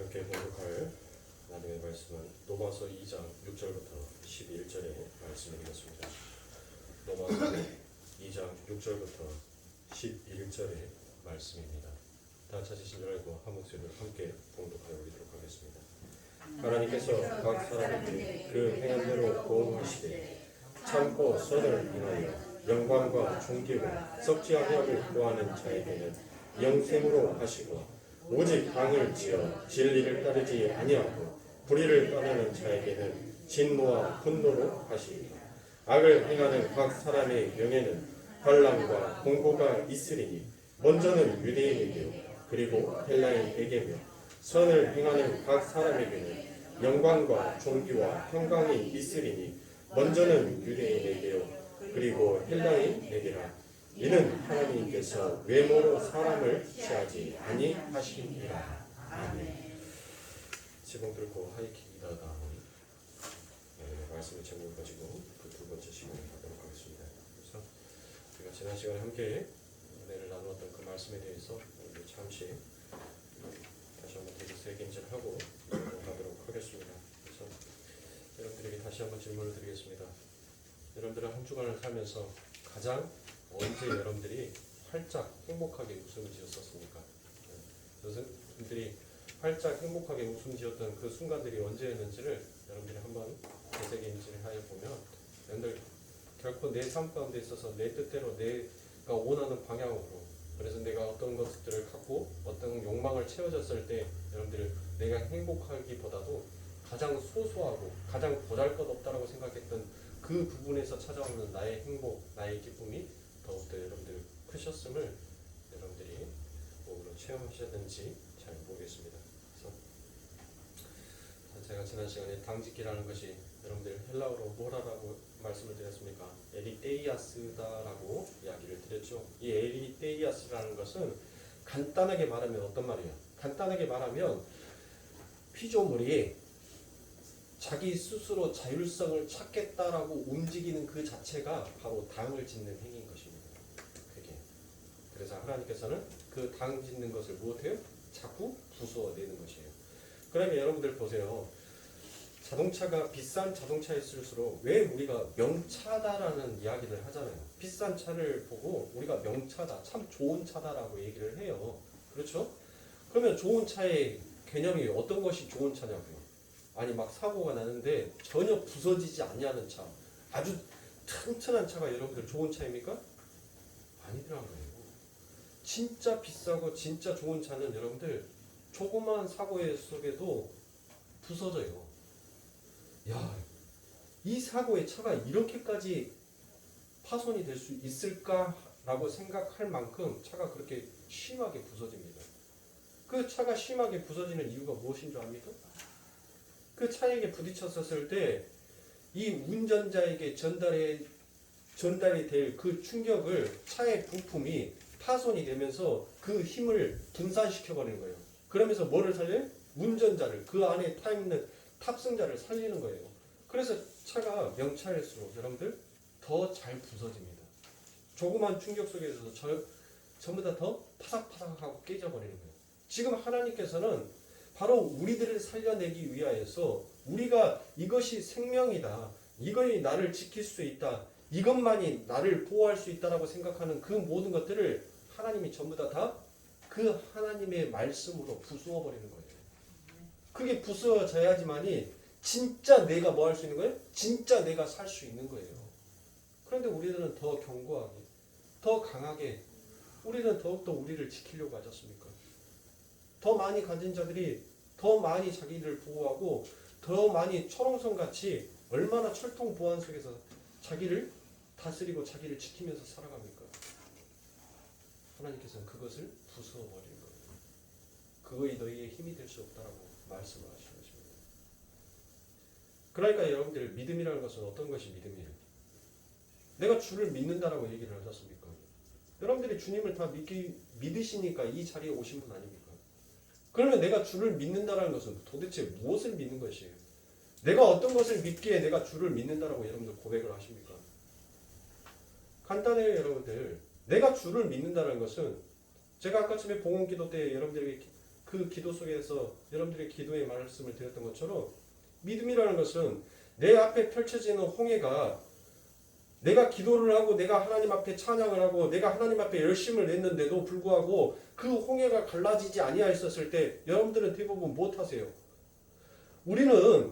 함께 공독할 하나님의 말씀은 로마서 2장 6절부터 11절의 말씀이겠습니다. 로마서 2장 6절부터 11절의 말씀입니다. 다 찾으신 줄 알고 한 목소리로 함께 공독하여 올리도록 하겠습니다. 하나님께서 각 사람에게 그 행한 대로 보응하시되 참고 선을 인하여 영광과 존귀와 썩지 아니하고 구하는 자에게는 영생으로 하시고 오직 강을 지어 진리를 따르지 아니하고 불의를 따르는 자에게는 진노와 분노로 하시리라. 악을 행하는 각 사람의 명예는 환난과 공고가 있으리니 먼저는 유대인에게요 그리고 헬라인에게며 선을 행하는 각 사람에게는 영광과 존귀와 평강이 있으리니 먼저는 유대인에게요 그리고 헬라인에게라. 이는 하나님께서 외모로 사람을 취하지 아니하심이라. 아멘. 지붕 들고 하이킥이다가 말씀의 제목을 가지고 그 두 번째 시간을 하도록 하겠습니다. 그래서 제가 지난 시간에 함께 은혜를 나누었던 그 말씀에 대해서 잠시 다시 한번 되게 세게 인지하고 가도록 하겠습니다. 그래서 여러분들에게 다시 한번 질문을 드리겠습니다. 여러분들은 한 주간을 살면서 가장 언제 여러분들이 활짝 행복하게 웃음을 지었었습니까? 여러분들이 활짝 행복하게 웃음 지었던 그 순간들이 언제였는지를 여러분들이 한번 되새겨 인지하여 보면 여러분들 결코 내 삶 가운데 있어서 내 뜻대로 내가 원하는 방향으로 그래서 내가 어떤 것들을 갖고 어떤 욕망을 채워졌을 때 여러분들 내가 행복하기보다도 가장 소소하고 가장 보잘것없다라고 생각했던 그 부분에서 찾아오는 나의 행복, 나의 기쁨이 더욱더 여러분들 크셨음을 여러분들이 몸으로 체험하셨는지 잘 모르겠습니다. 그래서 제가 지난 시간에 당짓기라는 것이 여러분들 헬라어로 뭐라고 말씀을 드렸습니까? 에리테이아스다라고 이야기를 드렸죠. 이 에리테이아스라는 것은 간단하게 말하면 어떤 말이에요? 간단하게 말하면 피조물이 자기 스스로 자율성을 찾겠다라고 움직이는 그 자체가 바로 당을 짓는 행위인 것입니다. 그게. 그래서 하나님께서는 그 당 짓는 것을 무엇해요? 자꾸 부숴내는 것이에요. 그러면 여러분들 보세요. 자동차가 비싼 자동차일수록 왜 우리가 명차다라는 이야기를 하잖아요. 비싼 차를 보고 우리가 명차다, 참 좋은 차다라고 얘기를 해요. 그렇죠? 그러면 좋은 차의 개념이 어떤 것이 좋은 차냐고요? 아니 막 사고가 나는데 전혀 부서지지 않냐는 차, 아주 튼튼한 차가 여러분들 좋은 차입니까? 아니더라고요. 진짜 비싸고 진짜 좋은 차는 여러분들 조그만 사고 속에도 부서져요. 야, 이 사고의 차가 이렇게까지 파손이 될 수 있을까라고 생각할 만큼 차가 그렇게 심하게 부서집니다. 그 차가 심하게 부서지는 이유가 무엇인 줄 압니까? 그 차에게 부딪혔었을 때 이 운전자에게 전달이 될 그 충격을 차의 부품이 파손이 되면서 그 힘을 분산시켜 버리는 거예요. 그러면서 뭐를 살려요? 운전자를, 그 안에 타 있는 탑승자를 살리는 거예요. 그래서 차가 명차일수록 여러분들 더 잘 부서집니다. 조그만 충격 속에서도 전부 다 더 파삭파삭하고 깨져버리는 거예요. 지금 하나님께서는 바로 우리들을 살려내기 위하여서 우리가 이것이 생명이다, 이것이 나를 지킬 수 있다, 이것만이 나를 보호할 수 있다라고 생각하는 그 모든 것들을 하나님이 전부 다 그 하나님의 말씀으로 부수어 버리는 거예요. 그게 부수어져야지만이 진짜 내가 뭐 할 수 있는 거예요? 진짜 내가 살 수 있는 거예요. 그런데 우리들은 더 견고하게, 더 강하게, 우리는 더욱더 우리를 지키려고 하지 않습니까? 더 많이 가진 자들이 더 많이 자기를 보호하고 더 많이 철옹성같이 얼마나 철통보안 속에서 자기를 다스리고 자기를 지키면서 살아갑니까? 하나님께서는 그것을 부숴버리는 거예요. 그것이 너희의 힘이 될 수 없다라고 말씀을 하시는 것입니다. 그러니까 여러분들 믿음이라는 것은 어떤 것이 믿음이에요? 내가 주를 믿는다라고 얘기를 하셨습니까? 여러분들이 주님을 다 믿으시니까 이 자리에 오신 분 아닙니까? 그러면 내가 주를 믿는다라는 것은 도대체 무엇을 믿는 것이에요? 내가 어떤 것을 믿기에 내가 주를 믿는다라고 여러분들 고백을 하십니까? 간단해요, 여러분들. 내가 주를 믿는다는 것은 제가 아까 전에 봉헌기도 때 여러분들에게 그 기도 속에서 여러분들의 기도의 말씀을 드렸던 것처럼 믿음이라는 것은 내 앞에 펼쳐지는 홍해가 내가 기도를 하고 내가 하나님 앞에 찬양을 하고 내가 하나님 앞에 열심을 냈는데도 불구하고 그 홍해가 갈라지지 아니하였을 때 여러분들은 대부분 무엇하세요? 우리는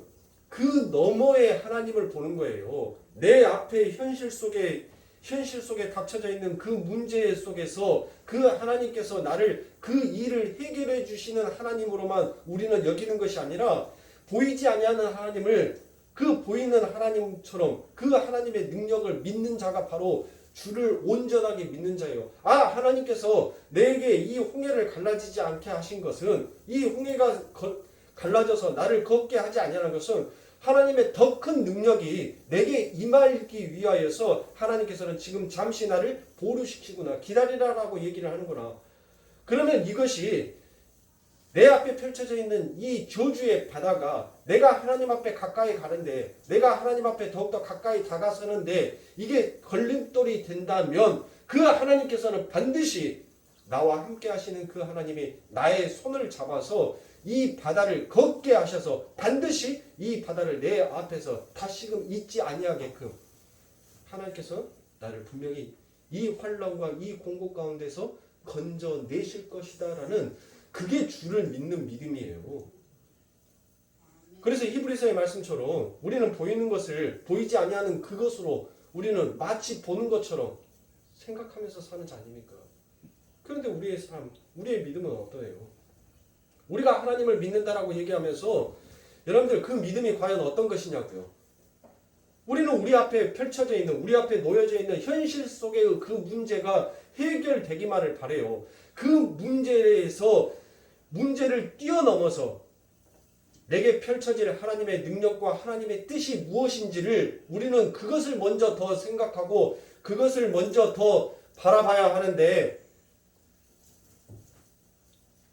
그 너머의 하나님을 보는 거예요. 내 앞에 현실 속에 닥쳐져 있는 그 문제 속에서 그 하나님께서 나를 그 일을 해결해 주시는 하나님으로만 우리는 여기는 것이 아니라 보이지 아니하는 하나님을 그 보이는 하나님처럼 그 하나님의 능력을 믿는 자가 바로 주를 온전하게 믿는 자예요. 아, 하나님께서 내게 이 홍해를 갈라지지 않게 하신 것은 이 홍해가 갈라져서 나를 걷게 하지 아니하는 것은 하나님의 더 큰 능력이 내게 임하기 위하여서 하나님께서는 지금 잠시 나를 보류시키구나, 기다리라라고 얘기를 하는구나. 그러면 이것이 내 앞에 펼쳐져 있는 이 저주의 바다가 내가 하나님 앞에 가까이 가는데, 내가 하나님 앞에 더욱더 가까이 다가서는데 이게 걸림돌이 된다면 그 하나님께서는 반드시 나와 함께 하시는 그 하나님이 나의 손을 잡아서 이 바다를 걷게 하셔서 반드시 이 바다를 내 앞에서 다시금 잊지 아니하게끔 하나님께서 나를 분명히 이 환난과 이 공고 가운데서 건져내실 것이다라는, 그게 주를 믿는 믿음이에요. 그래서 히브리서의 말씀처럼 우리는 보이는 것을 보이지 아니하는 그것으로 우리는 마치 보는 것처럼 생각하면서 사는 자 아닙니까? 그런데 우리의 삶, 우리의 믿음은 어떠해요? 우리가 하나님을 믿는다라고 얘기하면서 여러분들 그 믿음이 과연 어떤 것이냐고요? 우리는 우리 앞에 펼쳐져 있는, 우리 앞에 놓여져 있는 현실 속의 그 문제가 해결되기만을 바라요. 그 문제에서 문제를 뛰어넘어서 내게 펼쳐질 하나님의 능력과 하나님의 뜻이 무엇인지를 우리는 그것을 먼저 더 생각하고 그것을 먼저 더 바라봐야 하는데,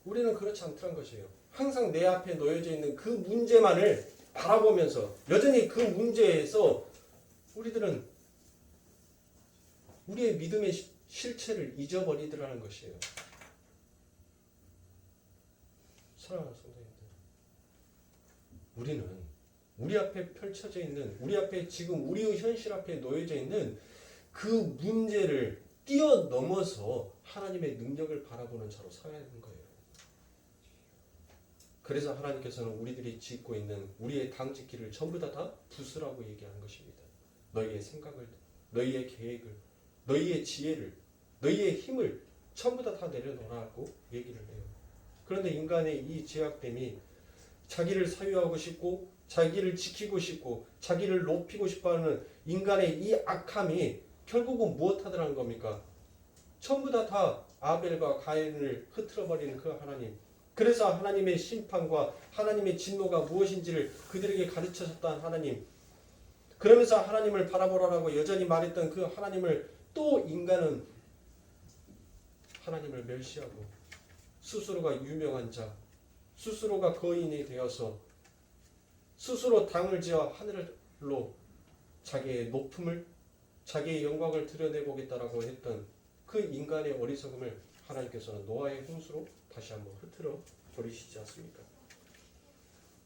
우리는 그렇지 않다는 것이에요. 항상 내 앞에 놓여져 있는 그 문제만을 바라보면서 여전히 그 문제에서 우리들은 우리의 믿음의 실체를 잊어버리더라는 것이에요. 사랑하는 성도님들, 우리는 우리 앞에 펼쳐져 있는, 우리 앞에 지금 우리의 현실 앞에 놓여져 있는 그 문제를 뛰어넘어서 하나님의 능력을 바라보는 자로 서야 하는 거예요. 그래서 하나님께서는 우리들이 짓고 있는 우리의 당짓기를 전부 다 부수라고 얘기하는 것입니다. 너희의 생각을, 너희의 계획을, 너희의 지혜를, 너희의 힘을 전부 다 내려놓으라고 얘기를 해요. 그런데 인간의 이 제약됨이 자기를 사유하고 싶고 자기를 지키고 싶고 자기를 높이고 싶어하는 인간의 이 악함이 결국은 무엇하더라는 겁니까? 전부 다 아벨과 가인을 흐트러버리는 그 하나님, 그래서 하나님의 심판과 하나님의 진노가 무엇인지를 그들에게 가르쳐줬던 하나님, 그러면서 하나님을 바라보라고 여전히 말했던 그 하나님을 또 인간은 하나님을 멸시하고 스스로가 유명한 자, 스스로가 거인이 되어서 스스로 당을 지어 하늘로 자기의 높음을, 자기의 영광을 드러내보겠다라고 했던 그 인간의 어리석음을 하나님께서는 노아의 홍수로 다시 한번 흐트러 버리시지 않습니까?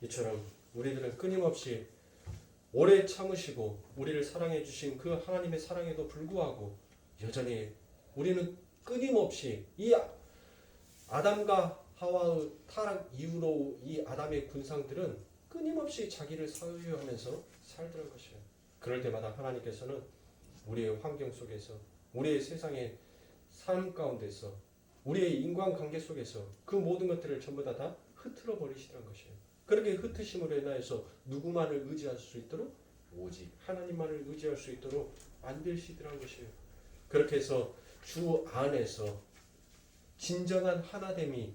이처럼 우리들은 끊임없이 오래 참으시고 우리를 사랑해 주신 그 하나님의 사랑에도 불구하고 여전히 우리는 끊임없이 이 아담과 하와의 타락 이후로 이 아담의 군상들은 끊임없이 자기를 사유하면서 살더란 것이에요. 그럴 때마다 하나님께서는 우리의 환경 속에서, 우리의 세상의 삶 가운데서, 우리의 인간관계 속에서 그 모든 것들을 전부 다 흐트러 버리시더란 것이에요. 그렇게 흩으심으로 인하여서 누구만을 의지할 수 있도록, 오직 하나님만을 의지할 수 있도록 만드시더란 것이에요. 그렇게 해서 주 안에서 진정한 하나됨이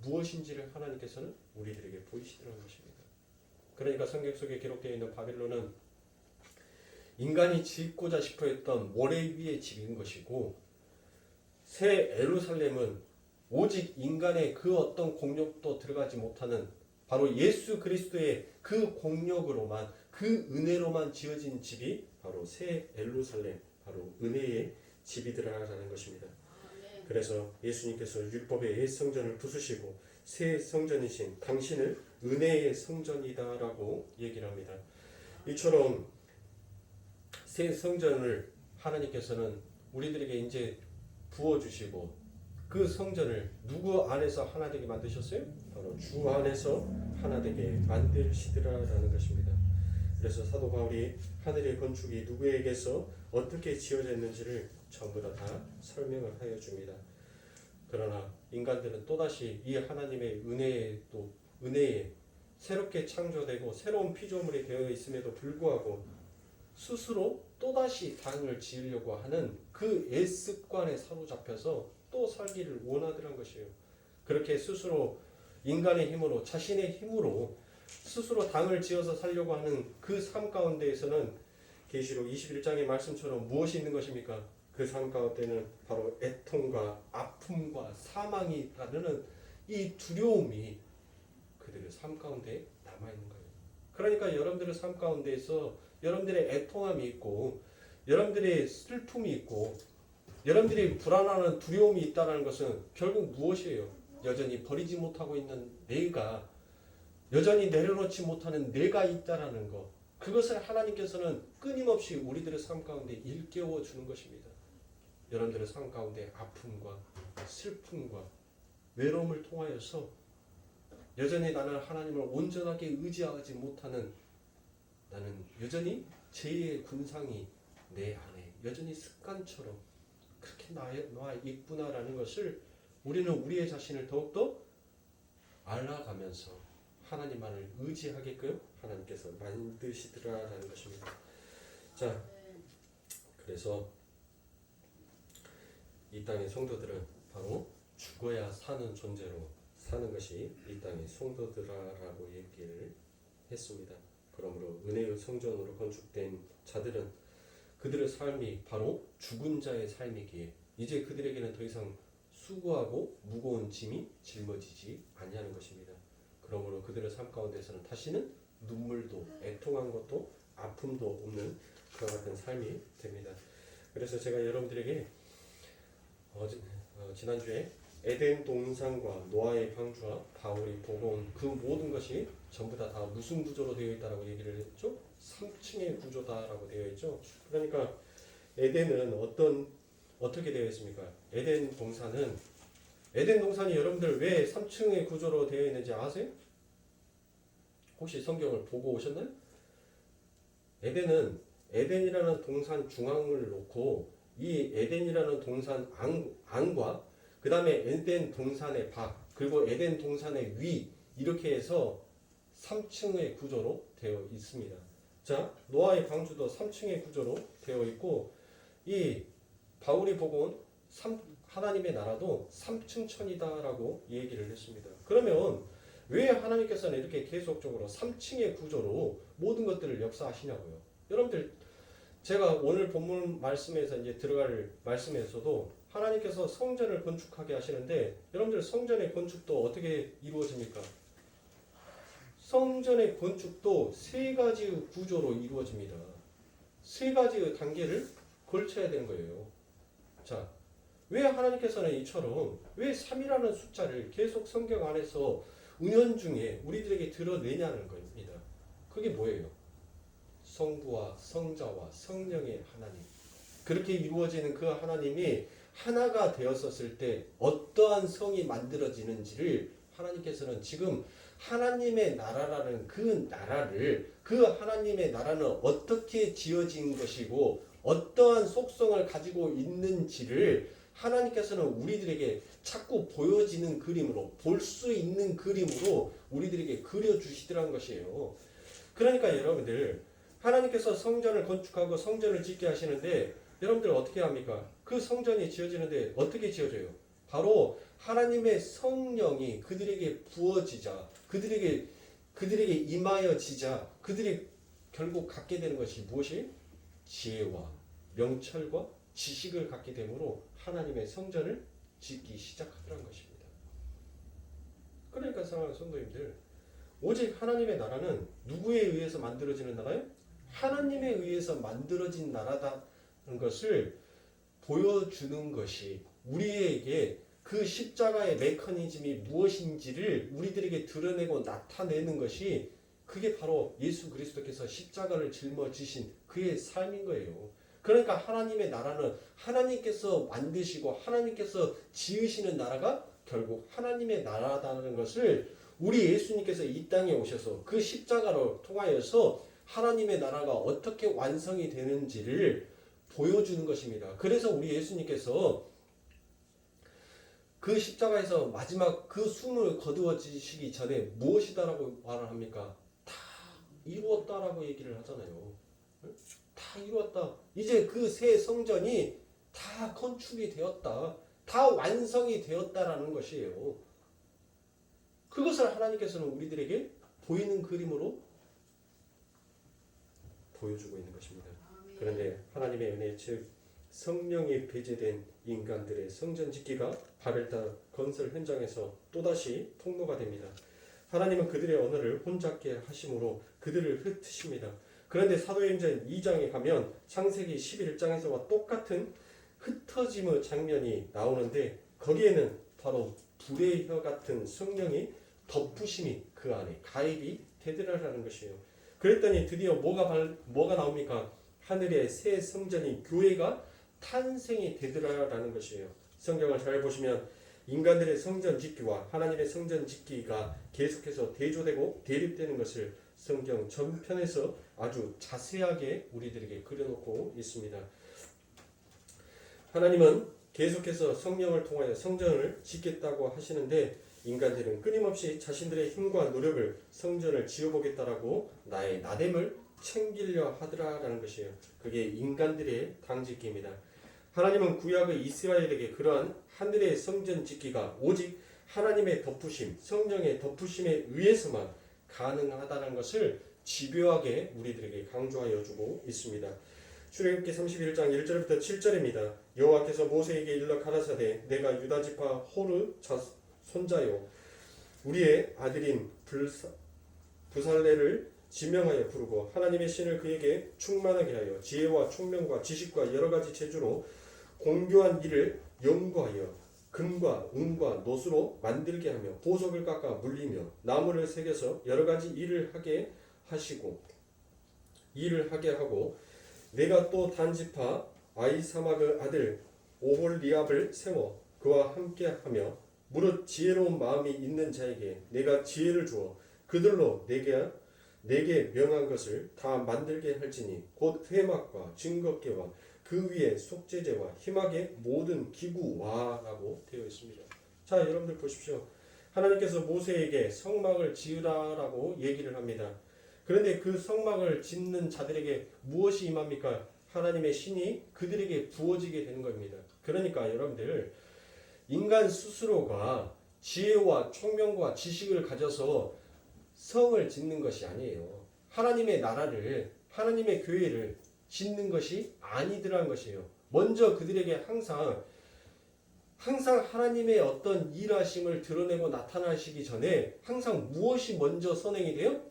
무엇인지를 하나님께서는 우리들에게 보이시더라는 것입니다. 그러니까 성경 속에 기록되어 있는 바빌론은 인간이 짓고자 싶어 했던 모래 위의 집인 것이고, 새 예루살렘은 오직 인간의 그 어떤 공력도 들어가지 못하는 바로 예수 그리스도의 그 공력으로만, 그 은혜로만 지어진 집이 바로 새 예루살렘, 바로 은혜의 집이더라라는 것입니다. 그래서 예수님께서 율법의 옛 성전을 부수시고 새 성전이신 당신을 은혜의 성전이다라고 얘기를 합니다. 이처럼 새 성전을 하나님께서는 우리들에게 이제 부어주시고 그 성전을 누구 안에서 하나 되게 만드셨어요? 바로 주 안에서 하나 되게 만드시더라라는 것입니다. 그래서 사도 바울이 하늘의 건축이 누구에게서 어떻게 지어졌는지를 전부 다 설명을 하여 줍니다. 그러나 인간들은 또다시 이 하나님의 은혜에 새롭게 창조되고 새로운 피조물이 되어 있음에도 불구하고 스스로 또다시 당을 지으려고 하는 그 애습관에 사로잡혀서 또 살기를 원하더란 것이에요. 그렇게 스스로 인간의 힘으로 자신의 힘으로 스스로 당을 지어서 살려고 하는 그 삶 가운데에서는 계시록 21장의 말씀처럼 무엇이 있는 것입니까? 그 삶 가운데는 바로 애통과 아픔과 사망이 따르는 이 두려움이 그들의 삶 가운데 남아있는 거예요. 그러니까 여러분들의 삶 가운데에서 여러분들의 애통함이 있고 여러분들의 슬픔이 있고 여러분들이 불안하는 두려움이 있다는 것은 결국 무엇이에요? 여전히 버리지 못하고 있는 내가, 여전히 내려놓지 못하는 내가 있다라는 것. 그것을 하나님께서는 끊임없이 우리들의 삶 가운데 일깨워 주는 것입니다. 여러분들의 삶 가운데 아픔과 슬픔과 외로움을 통하여서 여전히 나는 하나님을 온전하게 의지하지 못하는, 나는 여전히 죄의 군상이 내 안에 여전히 습관처럼 그렇게 나 있구나라는 것을 우리는 우리의 자신을 더욱더 알아가면서 하나님만을 의지하게끔 하나님께서 만드시더라라는 것입니다. 자, 그래서 이 땅의 성도들은 바로 죽어야 사는 존재로 사는 것이 이 땅의 성도들아라고 얘기를 했습니다. 그러므로 은혜의 성전으로 건축된 자들은 그들의 삶이 바로 죽은 자의 삶이기에 이제 그들에게는 더 이상 수고하고 무거운 짐이 짊어지지 아니하는 것입니다. 그러므로 그들의 삶 가운데서는 다시는 눈물도 애통한 것도 아픔도 없는 그와 같은 삶이 됩니다. 그래서 제가 여러분들에게 지난주에 에덴 동산과 노아의 방주와 바울이 복음 그 모든 것이 전부 다 무슨 구조로 되어 있다라고 얘기를 했죠? 3층의 구조다라고 되어 있죠. 그러니까 에덴은 어떻게 되어 있습니까? 에덴 동산이 여러분들 왜 3층의 구조로 되어 있는지 아세요? 혹시 성경을 보고 오셨나요? 에덴이라는 동산 중앙을 놓고 이 에덴이라는 동산 안과 그 다음에 에덴 동산의 밖 그리고 에덴 동산의 위 이렇게 해서 3층의 구조로 되어 있습니다. 자, 노아의 방주도 3층의 구조로 되어 있고 이 바울이 복음은 하나님의 나라도 3층 천이다라고 얘기를 했습니다. 그러면 왜 하나님께서는 이렇게 계속적으로 3층의 구조로 모든 것들을 역사하시냐고요. 여러분들 제가 오늘 본문 말씀에서 이제 들어갈 말씀에서도 하나님께서 성전을 건축하게 하시는데 여러분들 성전의 건축도 어떻게 이루어집니까? 성전의 건축도 세 가지의 구조로 이루어집니다. 세 가지의 단계를 걸쳐야 되는 거예요. 자, 왜 하나님께서는 이처럼 왜 3이라는 숫자를 계속 성경 안에서 은연중에 우리들에게 드러내냐는 겁니다. 그게 뭐예요? 성부와 성자와 성령의 하나님. 그렇게 이루어지는 그 하나님이 하나가 되었었을 때 어떠한 성이 만들어지는지를 하나님께서는 지금 하나님의 나라라는 그 하나님의 나라는 어떻게 지어진 것이고 어떠한 속성을 가지고 있는지를 하나님께서는 우리들에게 자꾸 보여지는 그림으로 볼 수 있는 그림으로 우리들에게 그려주시더라는 것이에요. 그러니까 여러분들 하나님께서 성전을 건축하고 성전을 짓게 하시는데 여러분들 어떻게 합니까? 그 성전이 지어지는데 어떻게 지어져요? 바로 하나님의 성령이 그들에게 부어지자 그들에게 임하여지자 그들이 결국 갖게 되는 것이 무엇이? 지혜와 명철과 지식을 갖게 되므로 하나님의 성전을 짓기 시작하더란 것입니다. 그러니까 사랑하는 성도님들 오직 하나님의 나라는 누구에 의해서 만들어지는 나라예요? 하나님에 의해서 만들어진 나라다는 것을 보여주는 것이 우리에게 그 십자가의 메커니즘이 무엇인지를 우리들에게 드러내고 나타내는 것이 그게 바로 예수 그리스도께서 십자가를 짊어지신 그의 삶인 거예요. 그러니까 하나님의 나라는 하나님께서 만드시고 하나님께서 지으시는 나라가 결국 하나님의 나라다는 것을 우리 예수님께서 이 땅에 오셔서 그 십자가를 통하여서 하나님의 나라가 어떻게 완성이 되는지를 보여주는 것입니다. 그래서 우리 예수님께서 그 십자가에서 마지막 그 숨을 거두어지시기 전에 무엇이다라고 말을 합니까? 다 이루었다라고 얘기를 하잖아요. 다 이루었다. 이제 그 새 성전이 다 건축이 되었다. 다 완성이 되었다라는 것이에요. 그것을 하나님께서는 우리들에게 보이는 그림으로 보여주고 있는 것입니다. 그런데 하나님의 은혜 즉 성령이 배제된 인간들의 성전 짓기가 바벨탑 건설 현장에서 또다시 통로가 됩니다. 하나님은 그들의 언어를 혼잡게 하심으로 그들을 흩으십니다. 그런데 사도행전 2장에 가면 창세기 11장에서와 똑같은 흩어짐의 장면이 나오는데 거기에는 바로 불의 혀 같은 성령이 덮으심이 그 안에 가입이 되더라라는 것이에요. 그랬더니 드디어 뭐가 나옵니까? 하늘의 새 성전이 교회가 탄생이 되더라라는 것이에요. 성경을 잘 보시면 인간들의 성전 짓기와 하나님의 성전 짓기가 계속해서 대조되고 대립되는 것을 성경 전편에서 아주 자세하게 우리들에게 그려놓고 있습니다. 하나님은 계속해서 성령을 통하여 성전을 짓겠다고 하시는데 인간들은 끊임없이 자신들의 힘과 노력을 성전을 지어보겠다라고 나의 나됨을 챙기려 하더라라는 것이에요. 그게 인간들의 당짓기입니다. 하나님은 구약의 이스라엘에게 그러한 하늘의 성전 짓기가 오직 하나님의 덮으심, 성령의 덮으심에 의해서만 가능하다는 것을 집요하게 우리들에게 강조하여 주고 있습니다. 출애굽기 31장 1절부터 7절입니다. 여호와께서 모세에게 일러 가라사대 내가 유다 지파 호르 손자요 우리의 아들인 부살레를 지명하여 부르고 하나님의 신을 그에게 충만하게 하여 지혜와 총명과 지식과 여러 가지 재주로 공교한 일을 연구하여 금과 은과 노수로 만들게 하며 보석을 깎아 물리며 나무를 새겨서 여러 가지 일을 하게 하고 내가 또 단지파 아이사막의 아들 오홀리압을 세워 그와 함께하며 무릇 지혜로운 마음이 있는 자에게 내가 지혜를 주어 그들로 내게 명한 것을 다 만들게 할지니 곧 회막과 증거궤와 그 위에 속죄제와 희막의 모든 기구와라고 되어 있습니다. 자, 여러분들 보십시오. 하나님께서 모세에게 성막을 지으라라고 얘기를 합니다. 그런데 그 성막을 짓는 자들에게 무엇이 임합니까? 하나님의 신이 그들에게 부어지게 되는 겁니다. 그러니까 여러분들 인간 스스로가 지혜와 총명과 지식을 가져서 성을 짓는 것이 아니에요. 하나님의 나라를, 하나님의 교회를 짓는 것이 아니더라는 것이에요. 먼저 그들에게 항상 하나님의 어떤 일하심을 드러내고 나타나시기 전에 항상 무엇이 먼저 선행이 돼요?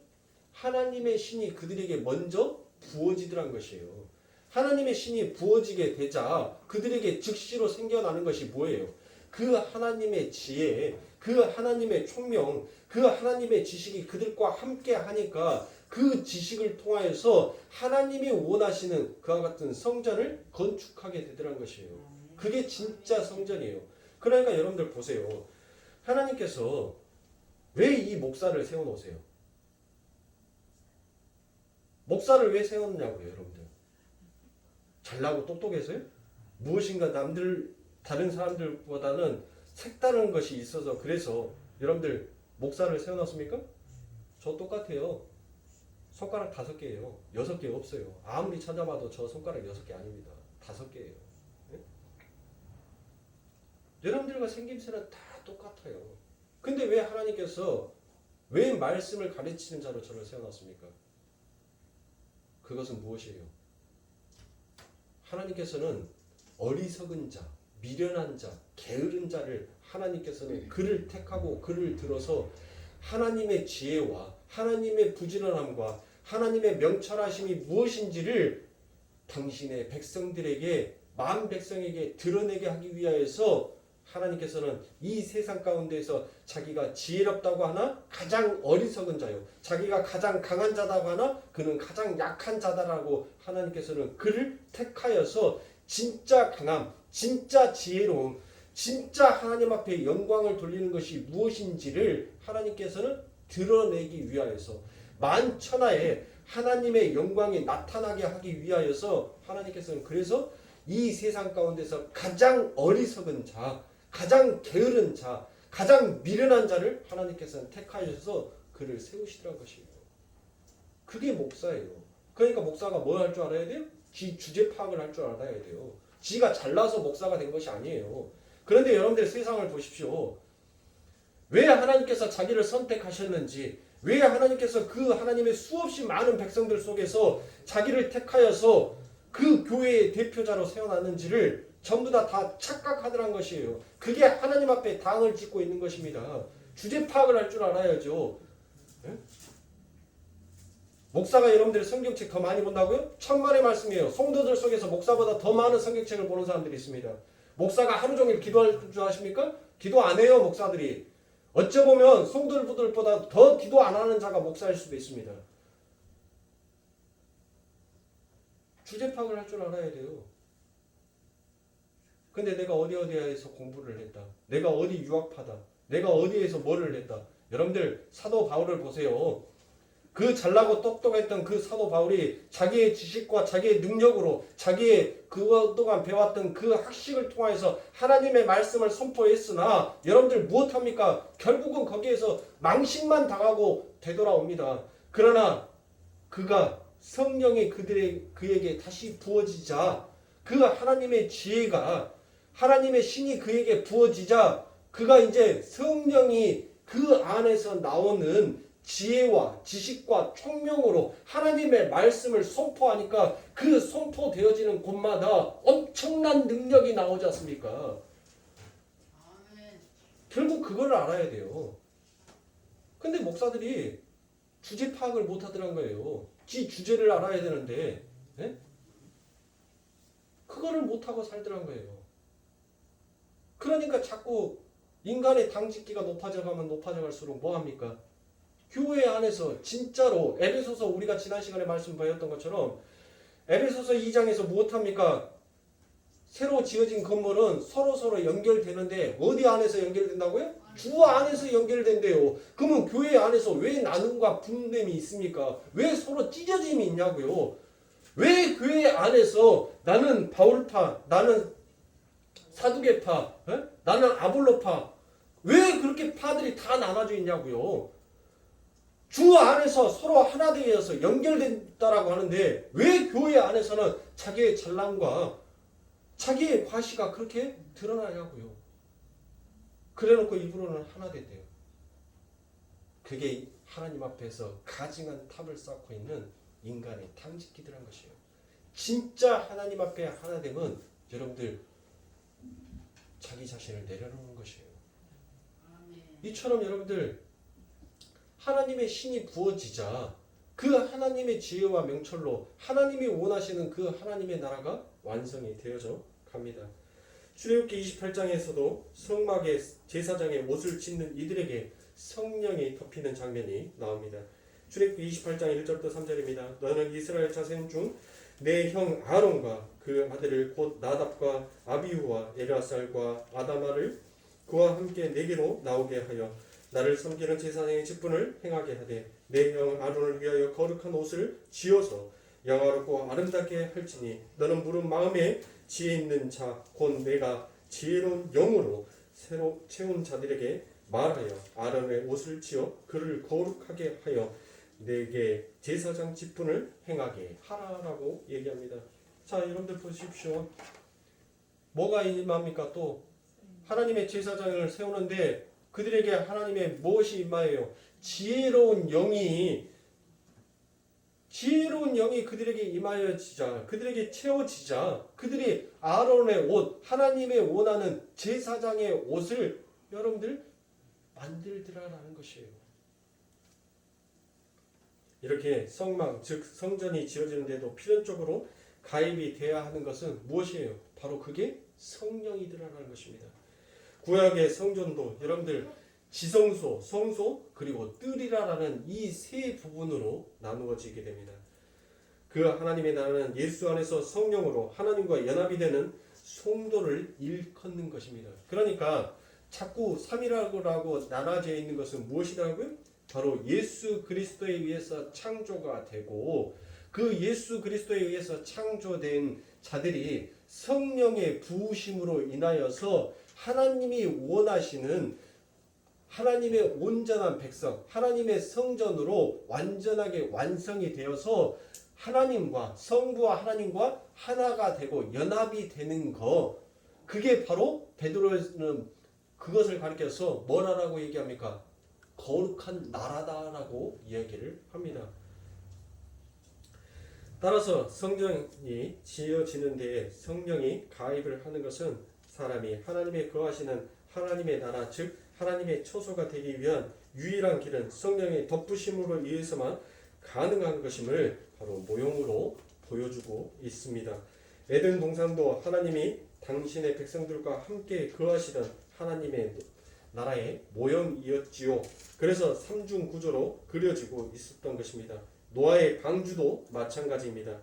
하나님의 신이 그들에게 먼저 부어지더란 것이에요. 하나님의 신이 부어지게 되자 그들에게 즉시로 생겨나는 것이 뭐예요? 그 하나님의 지혜, 그 하나님의 총명, 그 하나님의 지식이 그들과 함께 하니까 그 지식을 통하여서 하나님이 원하시는 그와 같은 성전을 건축하게 되더란 것이에요. 그게 진짜 성전이에요. 그러니까 여러분들 보세요. 하나님께서 왜 이 목사를 세워놓으세요? 목사를 왜 세웠냐고요, 여러분들? 잘나고 똑똑해서요? 무엇인가 다른 사람들보다는 색다른 것이 있어서 그래서 여러분들 목사를 세워놨습니까? 저 똑같아요. 손가락 5개예요. 6개 없어요. 아무리 찾아봐도 저 손가락 6개 아닙니다. 5개예요. 네? 여러분들과 생김새는 다 똑같아요. 근데 왜 하나님께서 왜 말씀을 가르치는 자로 저를 세워놨습니까? 그것은 무엇이에요? 하나님께서는 어리석은 자, 미련한 자, 게으른 자를 하나님께서는 그를 택하고 그를 들어서 하나님의 지혜와 하나님의 부지런함과 하나님의 명철하심이 무엇인지를 당신의 백성들에게, 만 백성에게 드러내게 하기 위하여서 하나님께서는 이 세상 가운데에서 자기가 지혜롭다고 하나 가장 어리석은 자요. 자기가 가장 강한 자다고 하나 그는 가장 약한 자다라고 하나님께서는 그를 택하여서 진짜 강함, 진짜 지혜로움, 진짜 하나님 앞에 영광을 돌리는 것이 무엇인지를 하나님께서는 드러내기 위하여서 만천하에 하나님의 영광이 나타나게 하기 위하여서 하나님께서는 그래서 이 세상 가운데서 가장 어리석은 자, 가장 게으른 자, 가장 미련한 자를 하나님께서는 택하셔서 그를 세우시더란 것이에요. 그게 목사예요. 그러니까 목사가 뭘 할 줄 알아야 돼요? 지 주제 파악을 할 줄 알아야 돼요. 지가 잘나서 목사가 된 것이 아니에요. 그런데 여러분들 세상을 보십시오. 왜 하나님께서 자기를 선택하셨는지, 왜 하나님께서 그 하나님의 수없이 많은 백성들 속에서 자기를 택하여서 그 교회의 대표자로 세워놨는지를 전부 다 착각하더란 것이에요. 그게 하나님 앞에 당을 짓고 있는 것입니다. 주제 파악을 할 줄 알아야죠. 네? 목사가 여러분들 성경책 더 많이 본다고요? 천만의 말씀이에요. 성도들 속에서 목사보다 더 많은 성경책을 보는 사람들이 있습니다. 목사가 하루 종일 기도할 줄 아십니까? 기도 안 해요, 목사들이. 어쩌보면 성도들보다 더 기도 안 하는 자가 목사일 수도 있습니다. 주제 파악을 할 줄 알아야 돼요. 근데 내가 어디에서 공부를 했다. 내가 어디 유학파다. 내가 어디에서 뭐를 했다. 여러분들 사도 바울을 보세요. 그 잘나고 똑똑했던 그 사도 바울이 자기의 지식과 자기의 능력으로 자기의 그동안 배웠던 그 학식을 통해서 하나님의 말씀을 선포했으나 여러분들 무엇합니까? 결국은 거기에서 망신만 당하고 되돌아옵니다. 그러나 그가 성령이 그에게 다시 부어지자 그 하나님의 지혜가 하나님의 신이 그에게 부어지자 그가 이제 성령이 그 안에서 나오는 지혜와 지식과 총명으로 하나님의 말씀을 선포하니까 그 선포되어지는 곳마다 엄청난 능력이 나오지 않습니까? 결국 그걸 알아야 돼요. 근데 목사들이 주제 파악을 못 하더란 거예요. 지 주제를 알아야 되는데 그거를 못하고 살더란 거예요. 그러니까 자꾸 인간의 당직기가 높아져가면 높아져갈수록 뭐합니까? 교회 안에서 진짜로 에베소서 우리가 지난 시간에 말씀 배웠던 것처럼 에베소서 2장에서 무엇합니까? 새로 지어진 건물은 서로 연결되는데 어디 안에서 연결된다고요? 주 안에서 연결된대요. 그러면 교회 안에서 왜 나눔과 분냄이 있습니까? 왜 서로 찢어짐이 있냐고요? 왜 교회 안에서 나는 바울파, 나는 사두개파, 나는 아볼로파 왜 그렇게 파들이 다 나눠져 있냐고요? 주 안에서 서로 하나 되어서 연결된다라고 하는데 왜 교회 안에서는 자기의 잘남과 자기의 과시가 그렇게 드러나냐고요. 그래놓고 입으로는 하나 됐대요. 그게 하나님 앞에서 가증한 탑을 쌓고 있는 인간의 탕직기들한 것이에요. 진짜 하나님 앞에 하나 되면 여러분들 자기 자신을 내려놓는 것이에요. 이처럼 여러분들 하나님의 신이 부어지자 그 하나님의 지혜와 명철로 하나님이 원하시는 그 하나님의 나라가 완성이 되어져 갑니다. 출애굽기 28장에서도 성막에 제사장의 옷을 찢는 이들에게 성령이 덮이는 장면이 나옵니다. 출애굽기 28장 1절부터 3절입니다. 너는 이스라엘 자손 중 내 형 아론과 그 아들을 곧 나답과 아비후와 엘아살과 아다마를 그와 함께 내게로 나오게 하여 나를 섬기는 제사장의 직분을 행하게 하되 내 형 아론을 위하여 거룩한 옷을 지어서 영화롭고 아름답게 할지니 너는 물은 마음에 지혜 있는 자 곧 내가 지혜로운 영으로 새로 채운 자들에게 말하여 아론의 옷을 지어 그를 거룩하게 하여 내게 제사장 직분을 행하게 하라라고 얘기합니다. 자, 여러분들 보십시오. 뭐가 임합니까? 또 하나님의 제사장을 세우는데 그들에게 하나님의 무엇이 임하여요? 지혜로운 영이 그들에게 임하여지자, 그들에게 채워지자, 그들이 아론의 옷, 하나님의 원하는 제사장의 옷을 여러분들 만들더라라는 것이에요. 이렇게 성막, 즉 성전이 지어지는데도 필연적으로 가입이 돼야 하는 것은 무엇이에요? 바로 그게 성령이더라라는 것입니다. 구약의 성전도 여러분들 지성소, 성소, 그리고 뜰이라라는 이 세 부분으로 나누어지게 됩니다. 그 하나님의 나라는 예수 안에서 성령으로 하나님과 연합이 되는 성도를 일컫는 것입니다. 그러니까 자꾸 삼위라고 나눠져 있는 것은 무엇이라고요? 바로 예수 그리스도에 의해서 창조가 되고 그 예수 그리스도에 의해서 창조된 자들이 성령의 부으심으로 인하여서 하나님이 원하시는 하나님의 온전한 백성, 하나님의 성전으로 완전하게 완성이 되어서 하나님과 성부와 하나님과 하나가 되고 연합이 되는 거, 그게 바로 베드로는 그것을 가리켜서 뭐라고 얘기합니까? 거룩한 나라다라고 이야기를 합니다. 따라서 성전이 지어지는 데에 성령이 가입을 하는 것은 사람이 하나님의 거하시는 하나님의 나라, 즉 하나님의 초소가 되기 위한 유일한 길은 성령의 덮으심으로 의해서만 가능한 것임을 바로 모형으로 보여주고 있습니다. 에덴 동산도 하나님이 당신의 백성들과 함께 거하시던 하나님의 나라의 모형이었지요. 그래서 삼중 구조로 그려지고 있었던 것입니다. 노아의 방주도 마찬가지입니다.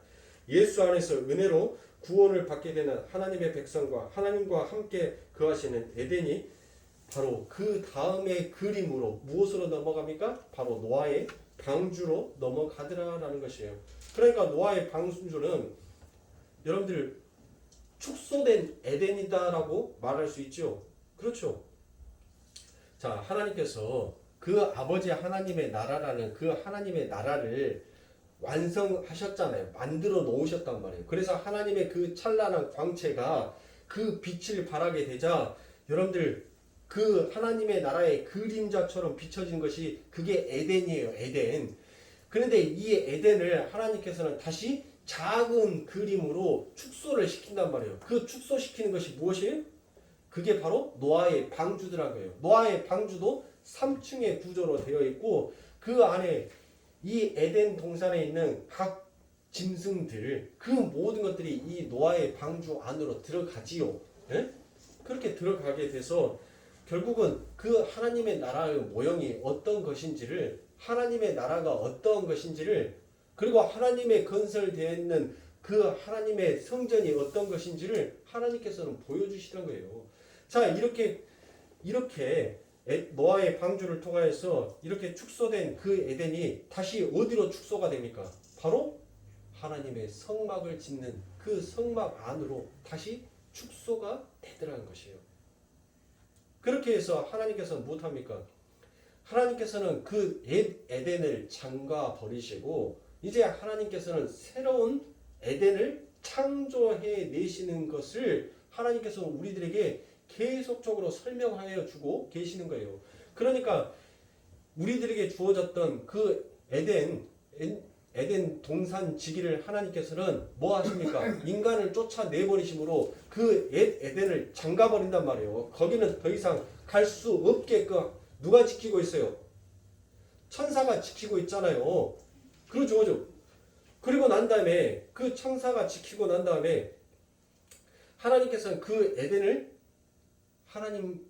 예수 안에서 은혜로 구원을 받게 되는 하나님의 백성과 하나님과 함께 거하시는 에덴이 바로 그 다음의 그림으로 무엇으로 넘어갑니까? 바로 노아의 방주로 넘어가더라라는 것이에요. 그러니까 노아의 방주는 여러분들 축소된 에덴이다라고 말할 수 있죠. 그렇죠. 자, 하나님께서 그 아버지 하나님의 나라라는 그 하나님의 나라를 완성하셨잖아요. 만들어 놓으셨단 말이에요. 그래서 하나님의 그 찬란한 광채가 그 빛을 발하게 되자 여러분들 그 하나님의 나라의 그림자처럼 비춰진 것이 그게 에덴이에요. 에덴. 그런데 이 에덴을 하나님께서는 다시 작은 그림으로 축소를 시킨단 말이에요. 그 축소시키는 것이 무엇이에요? 그게 바로 노아의 방주더라는 거예요. 노아의 방주도 3층의 구조로 되어 있고 그 안에 이 에덴 동산에 있는 각 짐승들 그 모든 것들이 이 노아의 방주 안으로 들어가지요. 네? 그렇게 들어가게 돼서 결국은 그 하나님의 나라의 모형이 어떤 것인지를 하나님의 나라가 어떤 것인지를 그리고 하나님의 건설되어 있는 그 하나님의 성전이 어떤 것인지를 하나님께서는 보여주시던 거예요. 자, 이렇게 노아의 방주를 통하여서 이렇게 축소된 그 에덴이 다시 어디로 축소가 됩니까? 바로 하나님의 성막을 짓는 그 성막 안으로 다시 축소가 되더라는 것이에요. 그렇게 해서 하나님께서는 무엇합니까? 하나님께서는 그 에덴을 잠가 버리시고 이제 하나님께서는 새로운 에덴을 창조해 내시는 것을 하나님께서는 우리들에게 계속적으로 설명하여 주고 계시는 거예요. 그러니까 우리들에게 주어졌던 그 에덴 동산 지기를 하나님께서는 뭐 하십니까? 인간을 쫓아내버리심으로 그 에덴을 잠가버린단 말이에요. 거기는 더 이상 갈 수 없게끔 누가 지키고 있어요? 천사가 지키고 있잖아요. 그렇죠. 그리고 난 다음에 그 천사가 지키고 난 다음에 하나님께서는 그 에덴을 하나님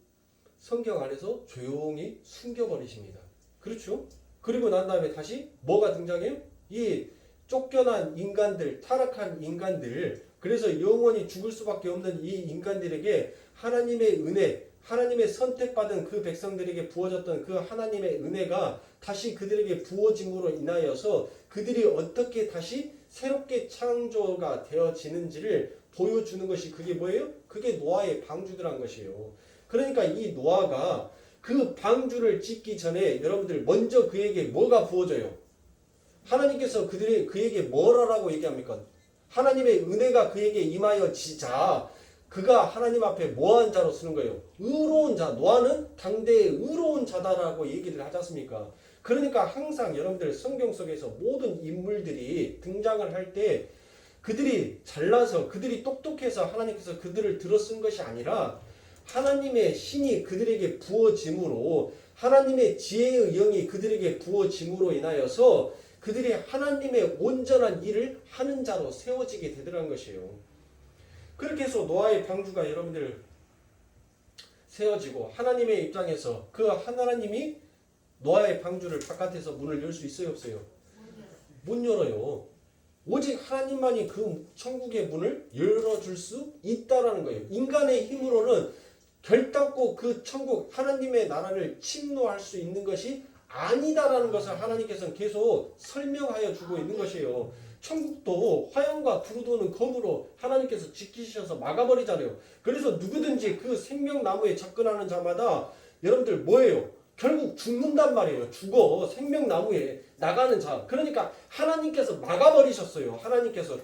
성경 안에서 조용히 숨겨버리십니다. 그렇죠? 그리고 난 다음에 다시 뭐가 등장해요? 이 쫓겨난 인간들, 타락한 인간들, 그래서 영원히 죽을 수밖에 없는 이 인간들에게 하나님의 은혜, 하나님의 선택받은 그 백성들에게 부어졌던 그 하나님의 은혜가 다시 그들에게 부어짐으로 인하여서 그들이 어떻게 다시 새롭게 창조가 되어지는지를 보여주는 것이 그게 뭐예요? 그게 노아의 방주들한 것이에요. 그러니까 이 노아가 그 방주를 짓기 전에 여러분들 먼저 그에게 뭐가 부어져요? 하나님께서 그에게 뭐라고 얘기합니까? 하나님의 은혜가 그에게 임하여 지자 그가 하나님 앞에 뭐한 자로 쓰는 거예요? 의로운 자. 노아는 당대의 의로운 자다라고 얘기를 하지 않습니까? 그러니까 항상 여러분들 성경 속에서 모든 인물들이 등장을 할 때 그들이 잘나서 그들이 똑똑해서 하나님께서 그들을 들어 쓴 것이 아니라 하나님의 신이 그들에게 부어짐으로 하나님의 지혜의 영이 그들에게 부어짐으로 인하여서 그들이 하나님의 온전한 일을 하는 자로 세워지게 되더라는 것이에요. 그렇게 해서 노아의 방주가 여러분들 세워지고 하나님의 입장에서 그 하나님이 노아의 방주를 바깥에서 문을 열 수 있어요, 없어요? 못 열어요. 오직 하나님만이 그 천국의 문을 열어줄 수 있다라는 거예요. 인간의 힘으로는 결단코 그 천국 하나님의 나라를 침노할 수 있는 것이 아니다라는 것을 하나님께서는 계속 설명하여 주고 있는 것이에요. 천국도 화염과 불이 도는 검으로 하나님께서 지키셔서 막아버리잖아요. 그래서 누구든지 그 생명나무에 접근하는 자마다 여러분들 뭐예요? 결국 죽는단 말이에요. 죽어. 생명나무에 나가는 자. 그러니까 하나님께서 막아버리셨어요. 하나님께서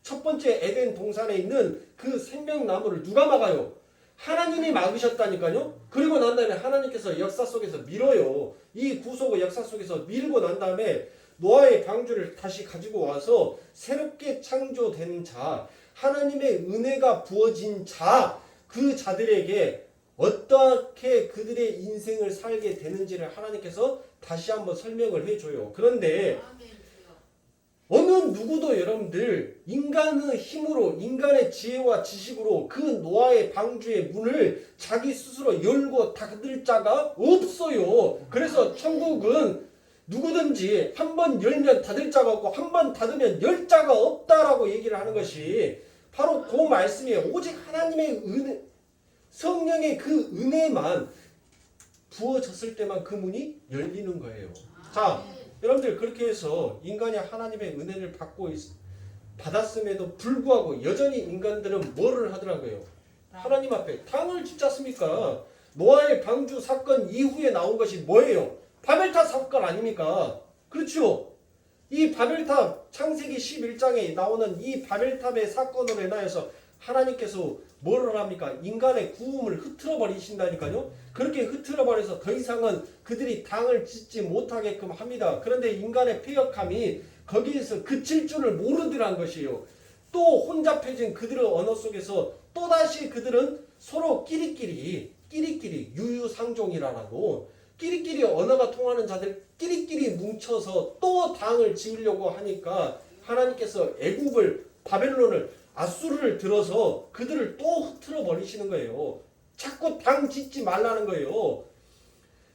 첫 번째 에덴 동산에 있는 그 생명나무를 누가 막아요? 하나님이 막으셨다니까요. 그리고 난 다음에 하나님께서 역사 속에서 밀어요. 이 구속의 역사 속에서 밀고 난 다음에 노아의 방주를 다시 가지고 와서 새롭게 창조된 자, 하나님의 은혜가 부어진 자, 그 자들에게 어떻게 그들의 인생을 살게 되는지를 하나님께서 다시 한번 설명을 해줘요. 그런데 어느 누구도 여러분들 인간의 힘으로 인간의 지혜와 지식으로 그 노아의 방주의 문을 자기 스스로 열고 닫을 자가 없어요. 그래서 천국은 누구든지 한 번 열면 닫을 자가 없고 한 번 닫으면 열 자가 없다라고 얘기를 하는 것이 바로 그 말씀이에요. 오직 하나님의 은혜, 성령의 그 은혜만 부어졌을 때만 그 문이 열리는 거예요. 자, 여러분들 그렇게 해서 인간이 하나님의 은혜를 받았음에도 불구하고 여전히 인간들은 뭐를 하더라고요? 하나님 앞에 당을 짓지 않습니까? 노아의 방주 사건 이후에 나온 것이 뭐예요? 바벨탑 사건 아닙니까? 그렇죠? 이 바벨탑 창세기 11장에 나오는 이 바벨탑의 사건으로 인하여서 하나님께서 뭐를 합니까? 인간의 구음을 흐트러 버리신다니까요. 그렇게 흐트러 버려서 더 이상은 그들이 당을 짓지 못하게끔 합니다. 그런데 인간의 패역함이 거기에서 그칠 줄을 모르더란 것이에요. 또 혼잡해진 그들의 언어 속에서 또다시 그들은 서로 끼리끼리 유유상종이라고 끼리끼리 언어가 통하는 자들 끼리끼리 뭉쳐서 또 당을 지으려고 하니까 하나님께서 애굽을 바벨론을 아수르를 들어서 그들을 또 흐트러 버리시는 거예요. 자꾸 당 짓지 말라는 거예요.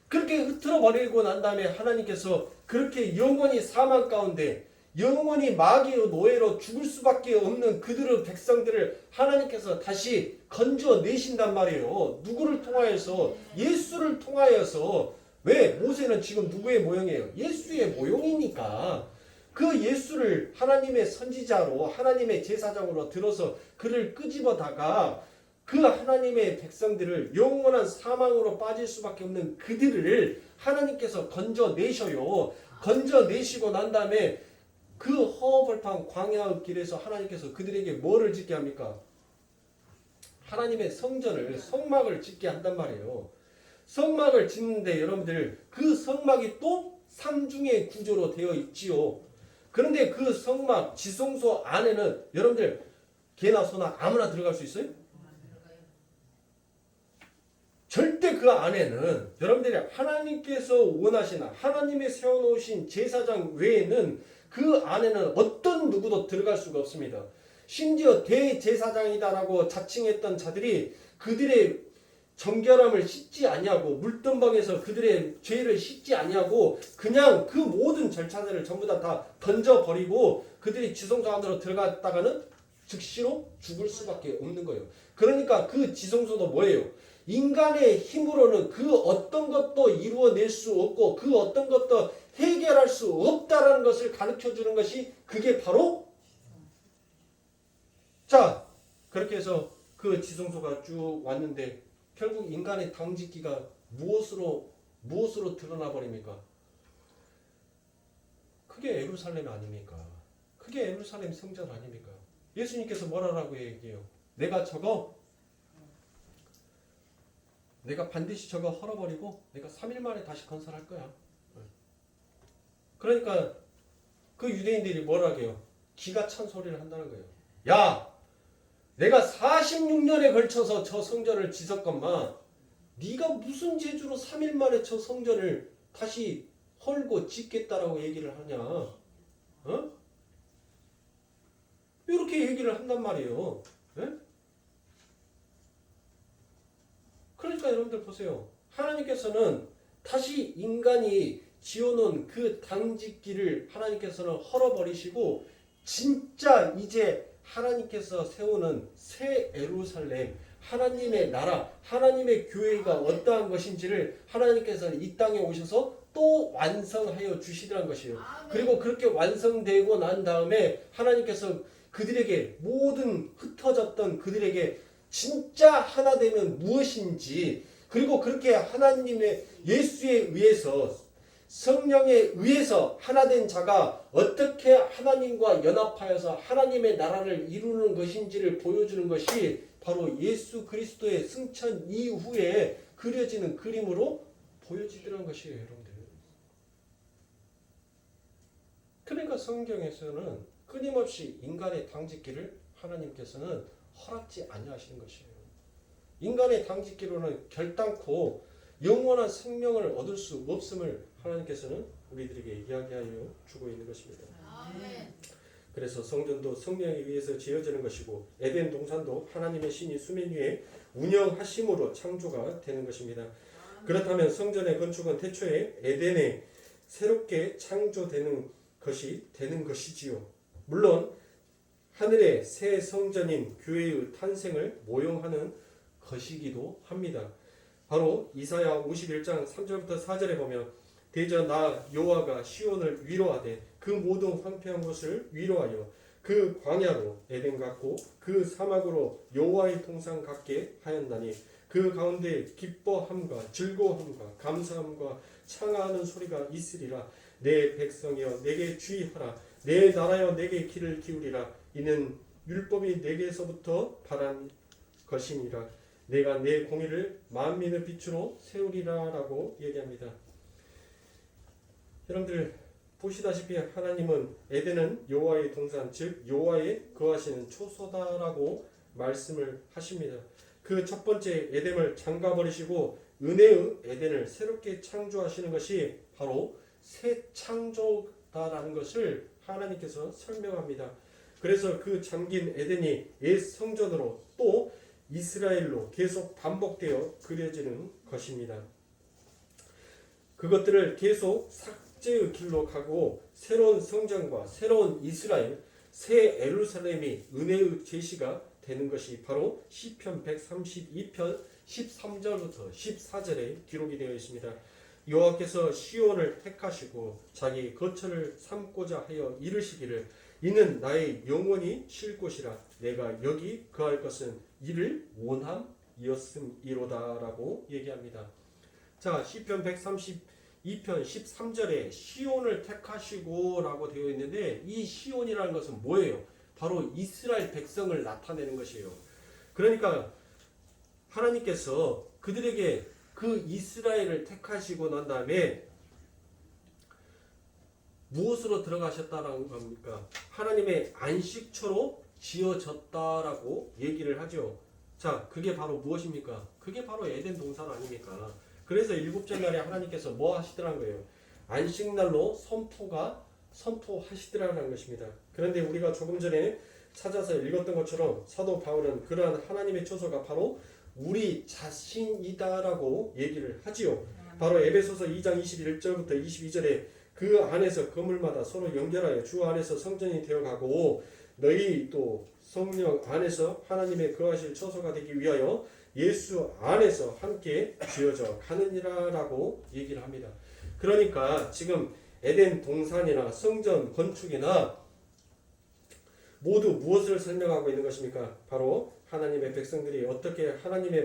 그렇게 흐트러 버리고 난 다음에 하나님께서 그렇게 영원히 사망 가운데 영원히 마귀의 노예로 죽을 수밖에 없는 그들의 백성들을 하나님께서 다시 건져내신단 말이에요. 누구를 통하여서? 예수를 통하여서. 왜? 모세는 지금 누구의 모형이에요? 예수의 모형이니까. 그 예수를 하나님의 선지자로 하나님의 제사장으로 들어서 그를 끄집어다가 그 하나님의 백성들을 영원한 사망으로 빠질 수밖에 없는 그들을 하나님께서 건져내셔요. 건져내시고 난 다음에 그 허허벌판 광야의 길에서 하나님께서 그들에게 뭐를 짓게 합니까? 하나님의 성전을 성막을 짓게 한단 말이에요. 성막을 짓는데 여러분들 그 성막이 또 삼중의 구조로 되어 있지요. 그런데 그 성막 지성소 안에는 여러분들 개나 소나 아무나 들어갈 수 있어요? 절대 그 안에는 여러분들이 하나님께서 원하시나 하나님의 세워놓으신 제사장 외에는 그 안에는 어떤 누구도 들어갈 수가 없습니다. 심지어 대제사장이다라고 자칭했던 자들이 그들의 정결함을 씻지 아니하고 물동방에서 그들의 죄를 씻지 아니하고 그냥 그 모든 절차들을 전부 다 던져버리고 그들이 지성소 안으로 들어갔다가는 즉시로 죽을 수밖에 없는 거예요. 그러니까 그 지성소도 뭐예요? 인간의 힘으로는 그 어떤 것도 이루어낼 수 없고 그 어떤 것도 해결할 수 없다라는 것을 가르쳐주는 것이 그게 바로 자 그렇게 해서 그 지성소가 쭉 왔는데 결국 인간의 당짓기가 무엇으로 드러나 버립니까? 그게 예루살렘 아닙니까? 그게 예루살렘 성전 아닙니까? 예수님께서 뭐라고 얘기해요? 내가 반드시 저거 헐어버리고 내가 3일 만에 다시 건설할 거야. 그러니까 그 유대인들이 뭐라고 해요? 기가 찬 소리를 한다는 거예요. 야! 내가 46년에 걸쳐서 저 성전을 짓었건만 네가 무슨 재주로 3일 만에 저 성전을 다시 헐고 짓겠다라고 얘기를 하냐? 어? 이렇게 얘기를 한단 말이에요. 네? 그러니까 여러분들 보세요. 하나님께서는 다시 인간이 지어놓은 그 당짓기를 하나님께서는 헐어버리시고 진짜 이제 하나님께서 세우는 새 예루살렘, 하나님의 나라, 하나님의 교회가 어떠한 것인지를 하나님께서는 이 땅에 오셔서 또 완성하여 주시더란 것이에요. 그리고 그렇게 완성되고 난 다음에 하나님께서 그들에게 모든 흩어졌던 그들에게 진짜 하나 되면 무엇인지, 그리고 그렇게 하나님의 예수에 의해서 성령에 의해서 하나된 자가 어떻게 하나님과 연합하여서 하나님의 나라를 이루는 것인지를 보여주는 것이 바로 예수 그리스도의 승천 이후에 그려지는 그림으로 보여지더라는 것이에요, 여러분들. 그러니까 성경에서는 끊임없이 인간의 당짓기를 하나님께서는 허락지 아니하시는 것이에요. 인간의 당짓기로는 결단코 영원한 생명을 얻을 수 없음을 하나님께서는 우리들에게 이야기하여 주고 있는 것입니다. 아멘. 그래서 성전도 성령에 의해서 지어지는 것이고 에덴 동산도 하나님의 신이 수면 위에 운영하심으로 창조가 되는 것입니다. 그렇다면 성전의 건축은 태초에 에덴에 새롭게 창조되는 것이 되는 것이지요. 물론 하늘의 새 성전인 교회의 탄생을 모형하는 것이기도 합니다. 바로 이사야 51장 3절부터 4절에 보면 대저 나 여호와가 시온을 위로하되 그 모든 황폐한 곳을 위로하여 그 광야로 에덴 같고 그 사막으로 여호와의 통상 같게 하였나니 그 가운데 기뻐함과 즐거움과 감사함과 창하는 소리가 있으리라. 내 백성이여 내게 주의하라. 내 나라여 내게 귀를 기울이라. 이는 율법이 내게서부터 바란 것이니라. 내가 내 공의를 만민의 빛으로 세우리라 라고 얘기합니다. 여러분들 보시다시피 하나님은 에덴은 여호와의 동산 즉 여호와의 거하시는 초소다라고 말씀을 하십니다. 그 첫 번째 에덴을 잠가버리시고 은혜의 에덴을 새롭게 창조하시는 것이 바로 새 창조다라는 것을 하나님께서 설명합니다. 그래서 그 잠긴 에덴이 옛 성전으로 또 이스라엘로 계속 반복되어 그려지는 것입니다. 그것들을 계속 삭제의 길로 가고 새로운 성전과 새로운 이스라엘, 새 예루살렘이 은혜의 제시가 되는 것이 바로 시편 132편 13절부터 14절에 기록이 되어 있습니다. 여호와께서 시온을 택하시고 자기 거처를 삼고자 하여 이르시기를 이는 나의 영원히 쉴 곳이라 내가 여기 거할 것은 이를 원함이었음이로다라고 얘기합니다. 자, 시편 132편 13절에 시온을 택하시고라고 되어 있는데 이 시온이라는 것은 뭐예요? 바로 이스라엘 백성을 나타내는 것이에요. 그러니까 하나님께서 그들에게 그 이스라엘을 택하시고 난 다음에 무엇으로 들어가셨다라는 겁니까? 하나님의 안식처로 지어졌다라고 얘기를 하죠. 자, 그게 바로 무엇입니까? 그게 바로 에덴 동산 아닙니까? 그래서 일곱째 날에 하나님께서 뭐 하시더라는 거예요? 안식날로 선포하시더라는 것입니다. 그런데 우리가 조금 전에 찾아서 읽었던 것처럼 사도 바울은 그러한 하나님의 초소가 바로 우리 자신이다라고 얘기를 하지요. 바로 에베소서 2장 21절부터 22절에 그 안에서 건물마다 서로 연결하여 주 안에서 성전이 되어가고 너희 또 성령 안에서 하나님의 거하실 처소가 되기 위하여 예수 안에서 함께 지어져 가느니라라고 얘기를 합니다. 그러니까 지금 에덴 동산이나 성전 건축이나 모두 무엇을 설명하고 있는 것입니까? 바로 하나님의 백성들이 어떻게 하나님이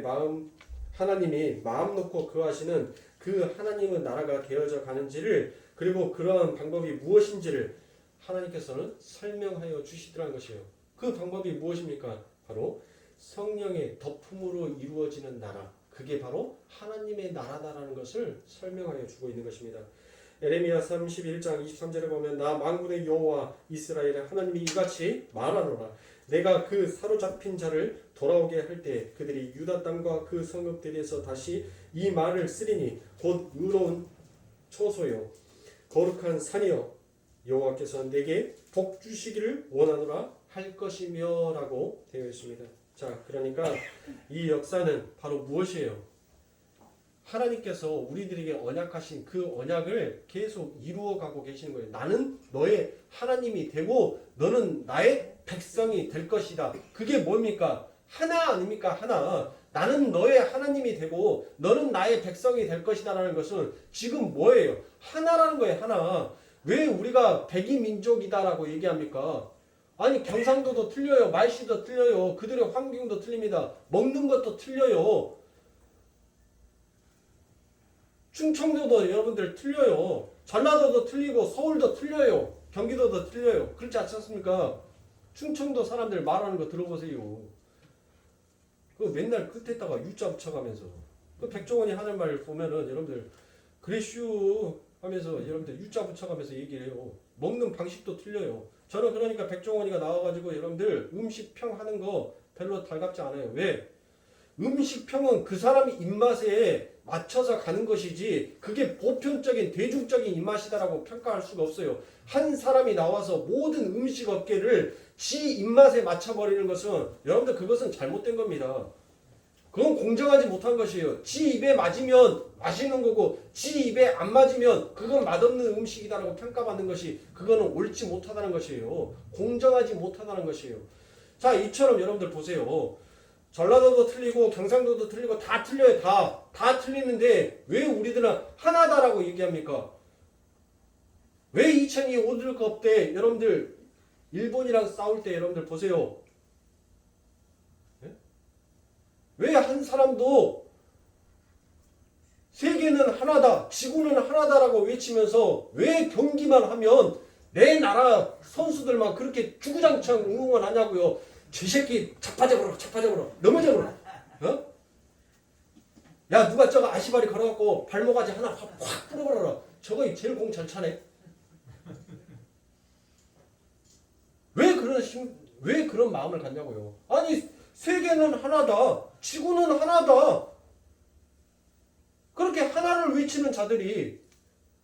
마음 놓고 거하시는 그 하나님의 나라가 되어져 가는지를, 그리고 그러한 방법이 무엇인지를 하나님께서는 설명하여 주시더라는 것이에요. 그 방법이 무엇입니까? 바로 성령의 덮음으로 이루어지는 나라, 그게 바로 하나님의 나라다라는 것을 설명하여 주고 있는 것입니다. 에레미야 31장 23절에 보면 나 만군의 여호와 이스라엘의 하나님이 이같이 말하노라. 내가 그 사로잡힌 자를 돌아오게 할 때 그들이 유다 땅과 그 성읍들에서 다시 이 말을 쓰리니 곧 의로운 초소요 거룩한 산이요 여호와께서 내게 복 주시기를 원하노라 할 것이며 라고 되어 있습니다. 자, 그러니까 이 역사는 바로 무엇이에요? 하나님께서 우리들에게 언약하신 그 언약을 계속 이루어가고 계시는 거예요. 나는 너의 하나님이 되고 너는 나의 백성이 될 것이다. 그게 뭡니까? 하나 아닙니까? 하나. 나는 너의 하나님이 되고 너는 나의 백성이 될 것이다라는 것은 지금 뭐예요? 하나라는 거예요. 하나. 왜 우리가 백이민족이다라고 얘기합니까? 아니 경상도도 틀려요. 말씨도 틀려요. 그들의 환경도 틀립니다. 먹는 것도 틀려요. 충청도도 여러분들 틀려요. 전라도도 틀리고 서울도 틀려요. 경기도도 틀려요. 그렇지 않습니까? 충청도 사람들 말하는 거 들어보세요. 그 맨날 끝에다가 유자 붙여가면서 그 백종원이 하는 말 보면은 여러분들 그래슈 하면서 여러분들 유자 붙여가면서 얘기를 해요. 먹는 방식도 틀려요. 저는 그러니까 백종원이가 나와가지고 여러분들 음식평 하는 거 별로 달갑지 않아요. 왜? 음식평은 그 사람의 입맛에 맞춰서 가는 것이지 그게 보편적인 대중적인 입맛이다라고 평가할 수가 없어요. 한 사람이 나와서 모든 음식 업계를 지 입맛에 맞춰버리는 것은 여러분들 그것은 잘못된 겁니다. 그건 공정하지 못한 것이에요. 지 입에 맞으면 맛있는 거고 지 입에 안 맞으면 그건 맛없는 음식이다라고 평가받는 것이 그거는 옳지 못하다는 것이에요. 공정하지 못하다는 것이에요. 자, 이처럼 여러분들 보세요. 전라도도 틀리고 경상도도 틀리고 다 틀려요. 다 틀리는데 왜 우리들은 하나다라고 얘기합니까? 왜 2002 월드컵 때 여러분들 일본이랑 싸울 때 여러분들 보세요. 왜 한 사람도 세계는 하나다, 지구는 하나다라고 외치면서 왜 경기만 하면 내 나라 선수들만 그렇게 주구장창 응원하냐고요. 저 새끼 자빠져버려 넘어져버려. 어? 야 누가 저거 아시바리 걸어갖고 발목아지 하나 확 풀어버려라. 저거 제일 공 잘 차네. 왜 그런 마음을 갖냐고요. 아니 세계는 하나다. 지구는 하나다. 그렇게 하나를 외치는 자들이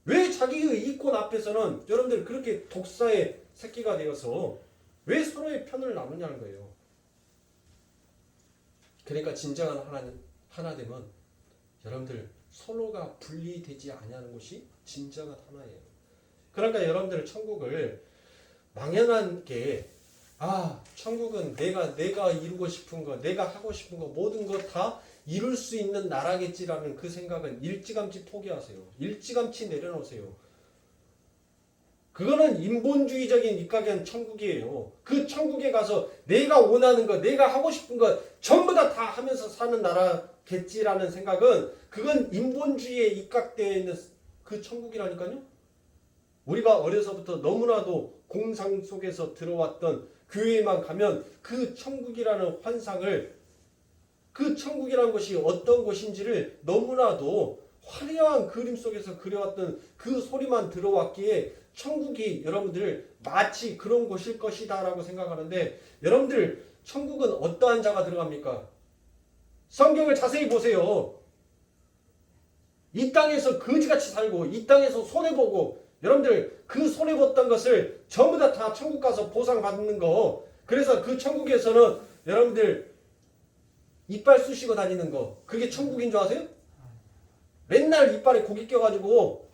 왜 자기의 이권 앞에서는 여러분들 그렇게 독사의 새끼가 되어서 왜 서로의 편을 나누냐는 거예요. 그러니까 진정한 하나됨은 여러분들 서로가 분리되지 아니하는 것이 진정한 하나예요. 그러니까 여러분들 천국을 막연한 게 천국은 내가 이루고 싶은 거, 내가 하고 싶은 거 모든 거 다 이룰 수 있는 나라겠지라는 그 생각은 일찌감치 포기하세요. 일찌감치 내려놓으세요. 그거는 인본주의적인 입각한 천국이에요. 그 천국에 가서 내가 원하는 거, 내가 하고 싶은 거 전부 다 하면서 사는 나라겠지라는 생각은 그건 인본주의에 입각되어 있는 그 천국이라니까요. 우리가 어려서부터 너무나도 공상 속에서 들어왔던 교회에만 가면 그 천국이라는 환상을 그 천국이라는 것이 어떤 곳인지를 너무나도 화려한 그림 속에서 그려왔던 그 소리만 들어왔기에 천국이 여러분들 마치 그런 곳일 것이다 라고 생각하는데 여러분들 천국은 어떠한 자가 들어갑니까? 성경을 자세히 보세요. 이 땅에서 거지같이 살고 이 땅에서 손해보고 여러분들 그 손해봤던 것을 전부 다 천국 가서 보상받는 거. 그래서 그 천국에서는 여러분들 이빨 쑤시고 다니는 거 그게 천국인 줄 아세요? 맨날 이빨에 고기 껴가지고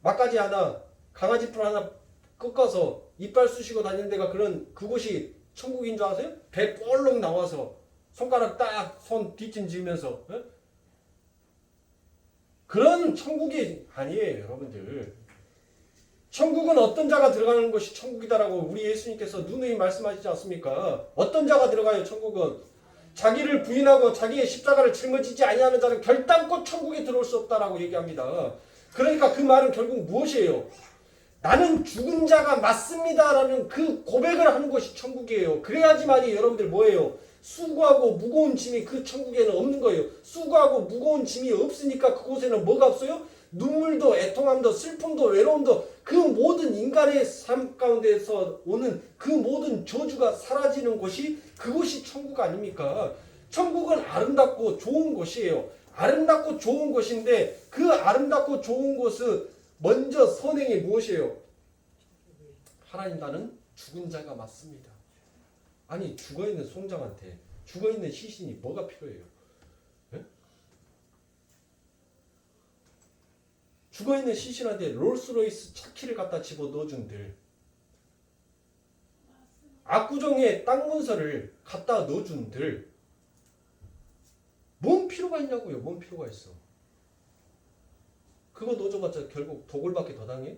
막가지 하나 강아지 뿔 하나 꺾어서 이빨 쑤시고 다니는 데가 그곳이 천국인 줄 아세요? 배 볼록 나와서 손가락 딱 손 뒷짐 지으면서 그런 천국이 아니에요. 여러분들 천국은 어떤 자가 들어가는 것이 천국이다라고 우리 예수님께서 누누이 말씀하시지 않습니까? 어떤 자가 들어가요? 천국은 자기를 부인하고 자기의 십자가를 짊어지지 아니하는 자는 결단코 천국에 들어올 수 없다라고 얘기합니다. 그러니까 그 말은 결국 무엇이에요? 나는 죽은 자가 맞습니다라는 그 고백을 하는 것이 천국이에요. 그래야지만이 여러분들 뭐예요? 수고하고 무거운 짐이 그 천국에는 없는 거예요. 수고하고 무거운 짐이 없으니까 그곳에는 뭐가 없어요? 눈물도 애통함도 슬픔도 외로움도 그 모든 인간의 삶 가운데서 오는 그 모든 저주가 사라지는 곳이 그곳이 천국 아닙니까? 천국은 아름답고 좋은 곳이에요. 아름답고 좋은 곳인데 그 아름답고 좋은 곳은 먼저 선행이 무엇이에요? 하나님 나는 죽은 자가 맞습니다. 아니 죽어있는 송장한테 죽어있는 시신이 뭐가 필요해요? 네? 죽어있는 시신한테 롤스로이스 차키를 갖다 집어 넣어준들, 압구정에 땅 문서를 갖다 넣어준들, 뭔 필요가 있냐고요. 뭔 필요가 있어. 그거 넣어줘봤자 결국 도굴밖에 더 당해.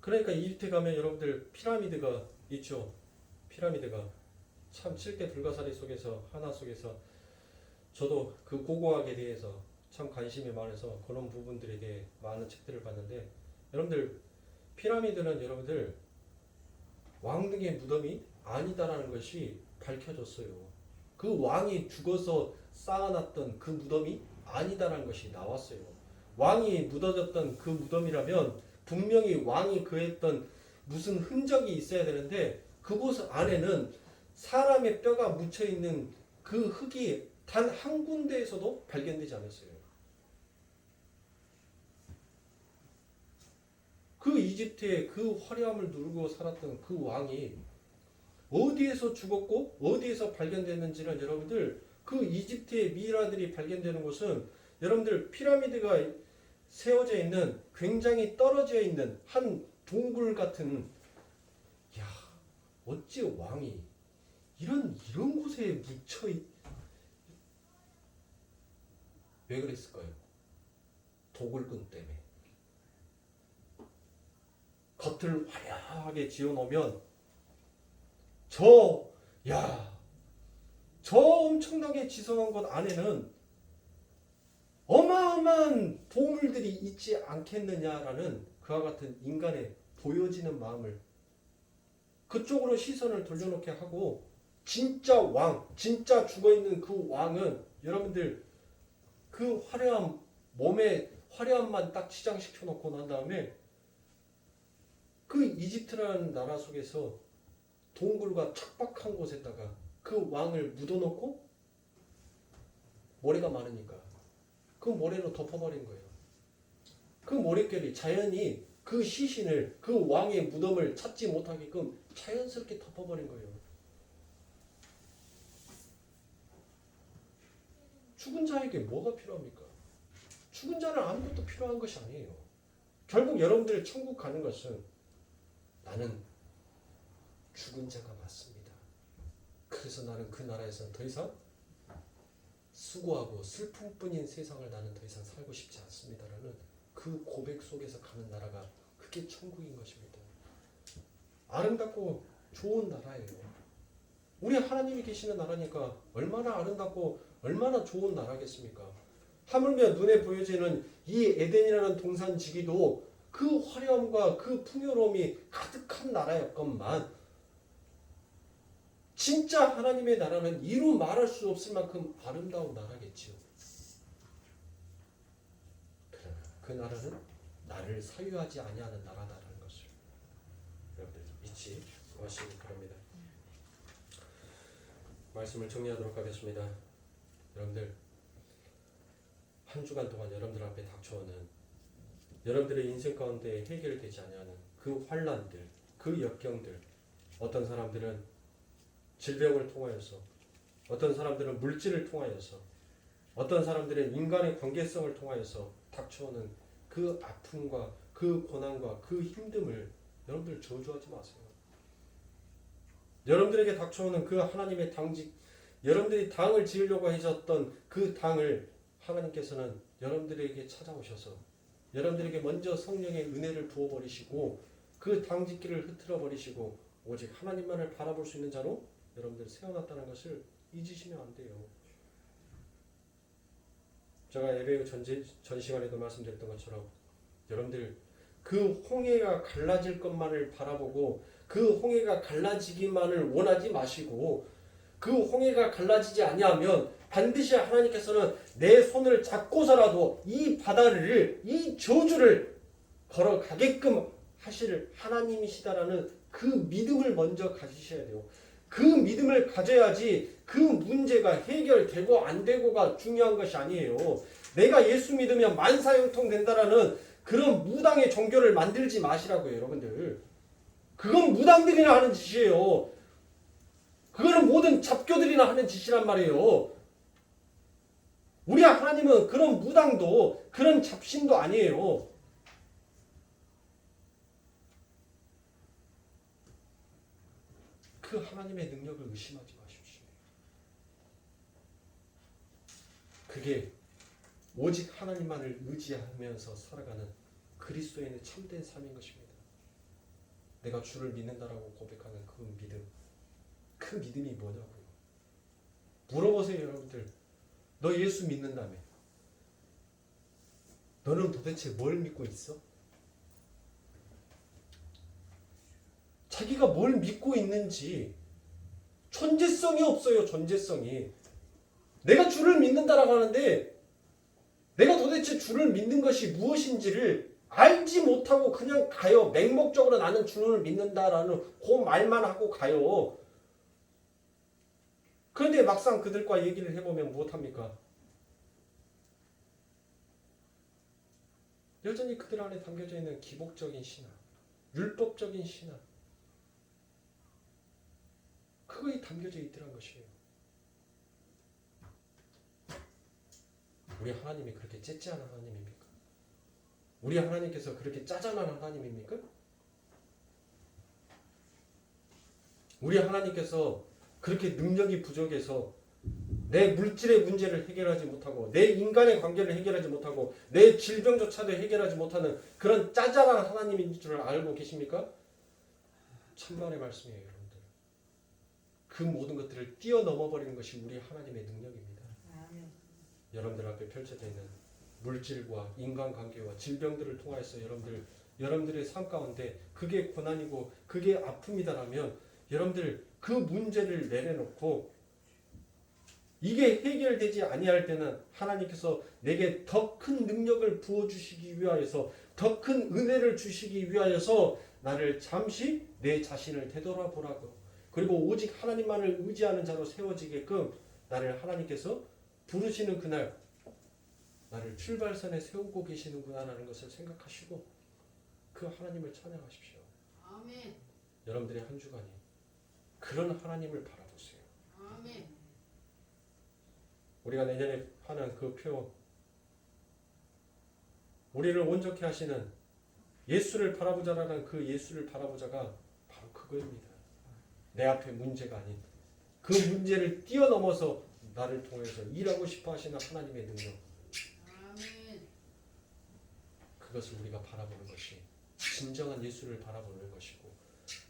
그러니까 이집트 가면 여러분들 피라미드가 있죠. 피라미드가 참 7대 불가사리 속에서 하나 속에서 저도 그 고고학에 대해서 참 관심이 많아서 그런 부분들에 대해 많은 책들을 봤는데, 여러분들 피라미드는 여러분들 왕등의 무덤이 아니다라는 것이 밝혀졌어요. 그 왕이 죽어서 쌓아놨던 그 무덤이 아니다라는 것이 나왔어요. 왕이 묻어졌던 그 무덤이라면 분명히 왕이 그했던 무슨 흔적이 있어야 되는데, 그곳 안에는 사람의 뼈가 묻혀있는 그 흙이 단 한 군데에서도 발견되지 않았어요. 그 이집트의 그 화려함을 누리고 살았던 그 왕이 어디에서 죽었고 어디에서 발견됐는지는, 여러분들 그 이집트의 미이라들이 발견되는 곳은 여러분들 피라미드가 세워져 있는 굉장히 떨어져 있는 한 동굴 같은, 야, 어찌 왕이 이런 곳에 묻혀 왜 그랬을까요? 도굴꾼 때문에. 겉을 화려하게 지어놓으면 저 엄청나게 지성한 것 안에는 어마어마한 보물들이 있지 않겠느냐라는 그와 같은 인간의 보여지는 마음을 그쪽으로 시선을 돌려놓게 하고, 진짜 왕, 진짜 죽어있는 그 왕은 여러분들 그 화려한 몸에 화려함만 딱 치장시켜 놓고 난 다음에 그 이집트라는 나라 속에서 동굴과 척박한 곳에다가 그 왕을 묻어놓고, 모래가 많으니까 그 모래로 덮어버린 거예요. 그 모래결이 자연히 그 시신을, 그 왕의 무덤을 찾지 못하게끔 자연스럽게 덮어버린 거예요. 죽은 자에게 뭐가 필요합니까? 죽은 자는 아무것도 필요한 것이 아니에요. 결국 여러분들이 천국 가는 것은, 나는 죽은 자가 맞습니다. 그래서 나는 그 나라에서는 더 이상 수고하고 슬픔뿐인 세상을 나는 더 이상 살고 싶지 않습니다라는 그 고백 속에서 가는 나라가, 그게 천국인 것입니다. 아름답고 좋은 나라예요. 우리 하나님이 계시는 나라니까 얼마나 아름답고 얼마나 좋은 나라겠습니까? 하물며 눈에 보여지는 이 에덴이라는 동산지기도 그 화려함과 그 풍요로움이 가득한 나라였건만, 진짜 하나님의 나라는 이루 말할 수 없을 만큼 아름다운 나라겠지요. 그러나 그 나라는 나를 사유하지 아니하는 나라다라는 것을 여러분들 믿지 마시기 바랍니다. 말씀을 정리하도록 하겠습니다. 여러분들 한 주간 동안 여러분들 앞에 닥쳐오는 여러분들의 인생 가운데 해결되지 아니하는 그 환난들, 그 역경들, 어떤 사람들은 질병을 통하여서, 어떤 사람들은 물질을 통하여서, 어떤 사람들은 인간의 관계성을 통하여서 닥쳐오는 그 아픔과 그 고난과 그 힘듦을 여러분들 저주하지 마세요. 여러분들에게 닥쳐오는 그 하나님의 당직, 여러분들이 당을 지으려고 하셨던 그 당을 하나님께서는 여러분들에게 찾아오셔서 여러분들에게 먼저 성령의 은혜를 부어버리시고 그 당짓기를 흐트러 버리시고 오직 하나님만을 바라볼 수 있는 자로 여러분들 세워놨다는 것을 잊으시면 안 돼요. 제가 예배 전 시간에도 말씀드렸던 것처럼 여러분들 그 홍해가 갈라질 것만을 바라보고 그 홍해가 갈라지기만을 원하지 마시고, 그 홍해가 갈라지지 아니하면 반드시 하나님께서는 내 손을 잡고서라도 이 바다를, 이 저주를 걸어가게끔 하실 하나님이시다라는 그 믿음을 먼저 가지셔야 돼요. 그 믿음을 가져야지 그 문제가 해결되고 안 되고가 중요한 것이 아니에요. 내가 예수 믿으면 만사형통 된다라는 그런 무당의 종교를 만들지 마시라고요, 여러분들. 그건 무당들이나 하는 짓이에요. 그거는 모든 잡교들이나 하는 짓이란 말이에요. 우리 하나님은 그런 무당도 그런 잡신도 아니에요. 그 하나님의 능력을 의심하지 마십시오. 그게 오직 하나님만을 의지하면서 살아가는 그리스도인의 참된 삶인 것입니다. 내가 주를 믿는다라고 고백하는 그 믿음, 그 믿음이 뭐냐고요. 물어보세요 여러분들. 너 예수 믿는다며. 너는 도대체 뭘 믿고 있어? 자기가 뭘 믿고 있는지 존재성이 없어요. 존재성이. 내가 주를 믿는다라고 하는데 내가 도대체 주를 믿는 것이 무엇인지를 알지 못하고 그냥 가요. 맹목적으로 나는 주를 믿는다라는 그 말만 하고 가요. 그런데 막상 그들과 얘기를 해보면 무엇합니까? 여전히 그들 안에 담겨져 있는 기복적인 신앙, 율법적인 신앙, 그거에 담겨져 있더란 것이에요. 우리 하나님이 그렇게 째째한 하나님입니까? 우리 하나님께서 그렇게 짜잘한 하나님입니까? 우리 하나님께서 그렇게 능력이 부족해서 내 물질의 문제를 해결하지 못하고 내 인간의 관계를 해결하지 못하고 내 질병조차도 해결하지 못하는 그런 짜잘한 하나님인 줄 알고 계십니까? 천만의 말씀이에요, 여러분들. 그 모든 것들을 뛰어넘어 버리는 것이 우리 하나님의 능력입니다. 여러분들 앞에 펼쳐져 있는 물질과 인간관계와 질병들을 통하여서 여러분들의 삶 가운데 그게 고난이고 그게 아픔이다라면 여러분들 그 문제를 내려놓고 이게 해결되지 아니할 때는 하나님께서 내게 더 큰 능력을 부어주시기 위하여서 더 큰 은혜를 주시기 위하여서 나를 잠시 내 자신을 되돌아보라고 그리고 오직 하나님만을 의지하는 자로 세워지게끔 나를 하나님께서 부르시는 그날 나를 출발선에 세우고 계시는구나라는 것을 생각하시고 그 하나님을 찬양하십시오. 아멘. 여러분들의 한 주간이 그런 하나님을 바라보세요. 아멘. 우리가 내년에 하는 그 표현, 우리를 온전케 하시는 예수를 바라보자라는 그 예수를 바라보자가 바로 그거입니다. 내 앞에 문제가 아닌 그 문제를 뛰어넘어서 나를 통해서 일하고 싶어 하시는 하나님의 능력, 아멘. 그것을 우리가 바라보는 것이 진정한 예수를 바라보는 것이고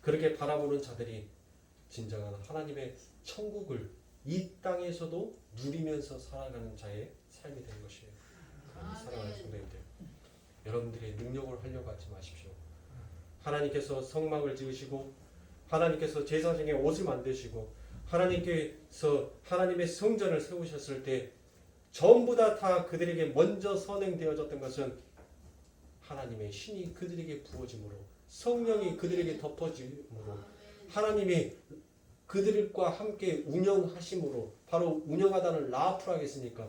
그렇게 바라보는 자들이 진정한 하나님의 천국을 이 땅에서도 누리면서 살아가는 자의 삶이 되는 것이에요. 사랑하는 성도님들, 여러분들의 능력을 하려고 하지 마십시오. 하나님께서 성막을 지으시고 하나님께서 제사장의 옷을 만드시고 하나님께서 하나님의 성전을 세우셨을 때 전부 다 그들에게 먼저 선행되어졌던 것은 하나님의 신이 그들에게 부어짐으로 성령이 그들에게 덮어짐으로 하나님이 그들과 함께 운영하심으로 바로 운영하다는 라프라 하겠습니까?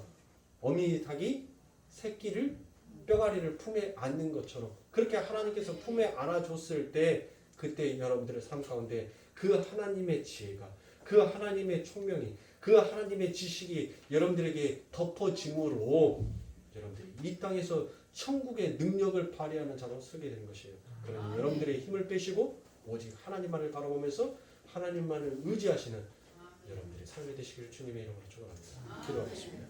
어미 닭이 새끼를 뼈가리를 품에 안는 것처럼 그렇게 하나님께서 품에 안아줬을 때 그때 여러분들의 삶 가운데 그 하나님의 지혜가 그 하나님의 총명이 그 하나님의 지식이 여러분들에게 덮어짐으로 여러분들이 이 땅에서 천국의 능력을 발휘하는 자로 서게 되는 것이에요. 그러니 여러분들의 힘을 빼시고 오직 하나님만을 바라보면서 하나님만을 의지하시는 여러분들의 삶이 되시기를 주님의 이름으로 축원합니다. 기도하겠습니다.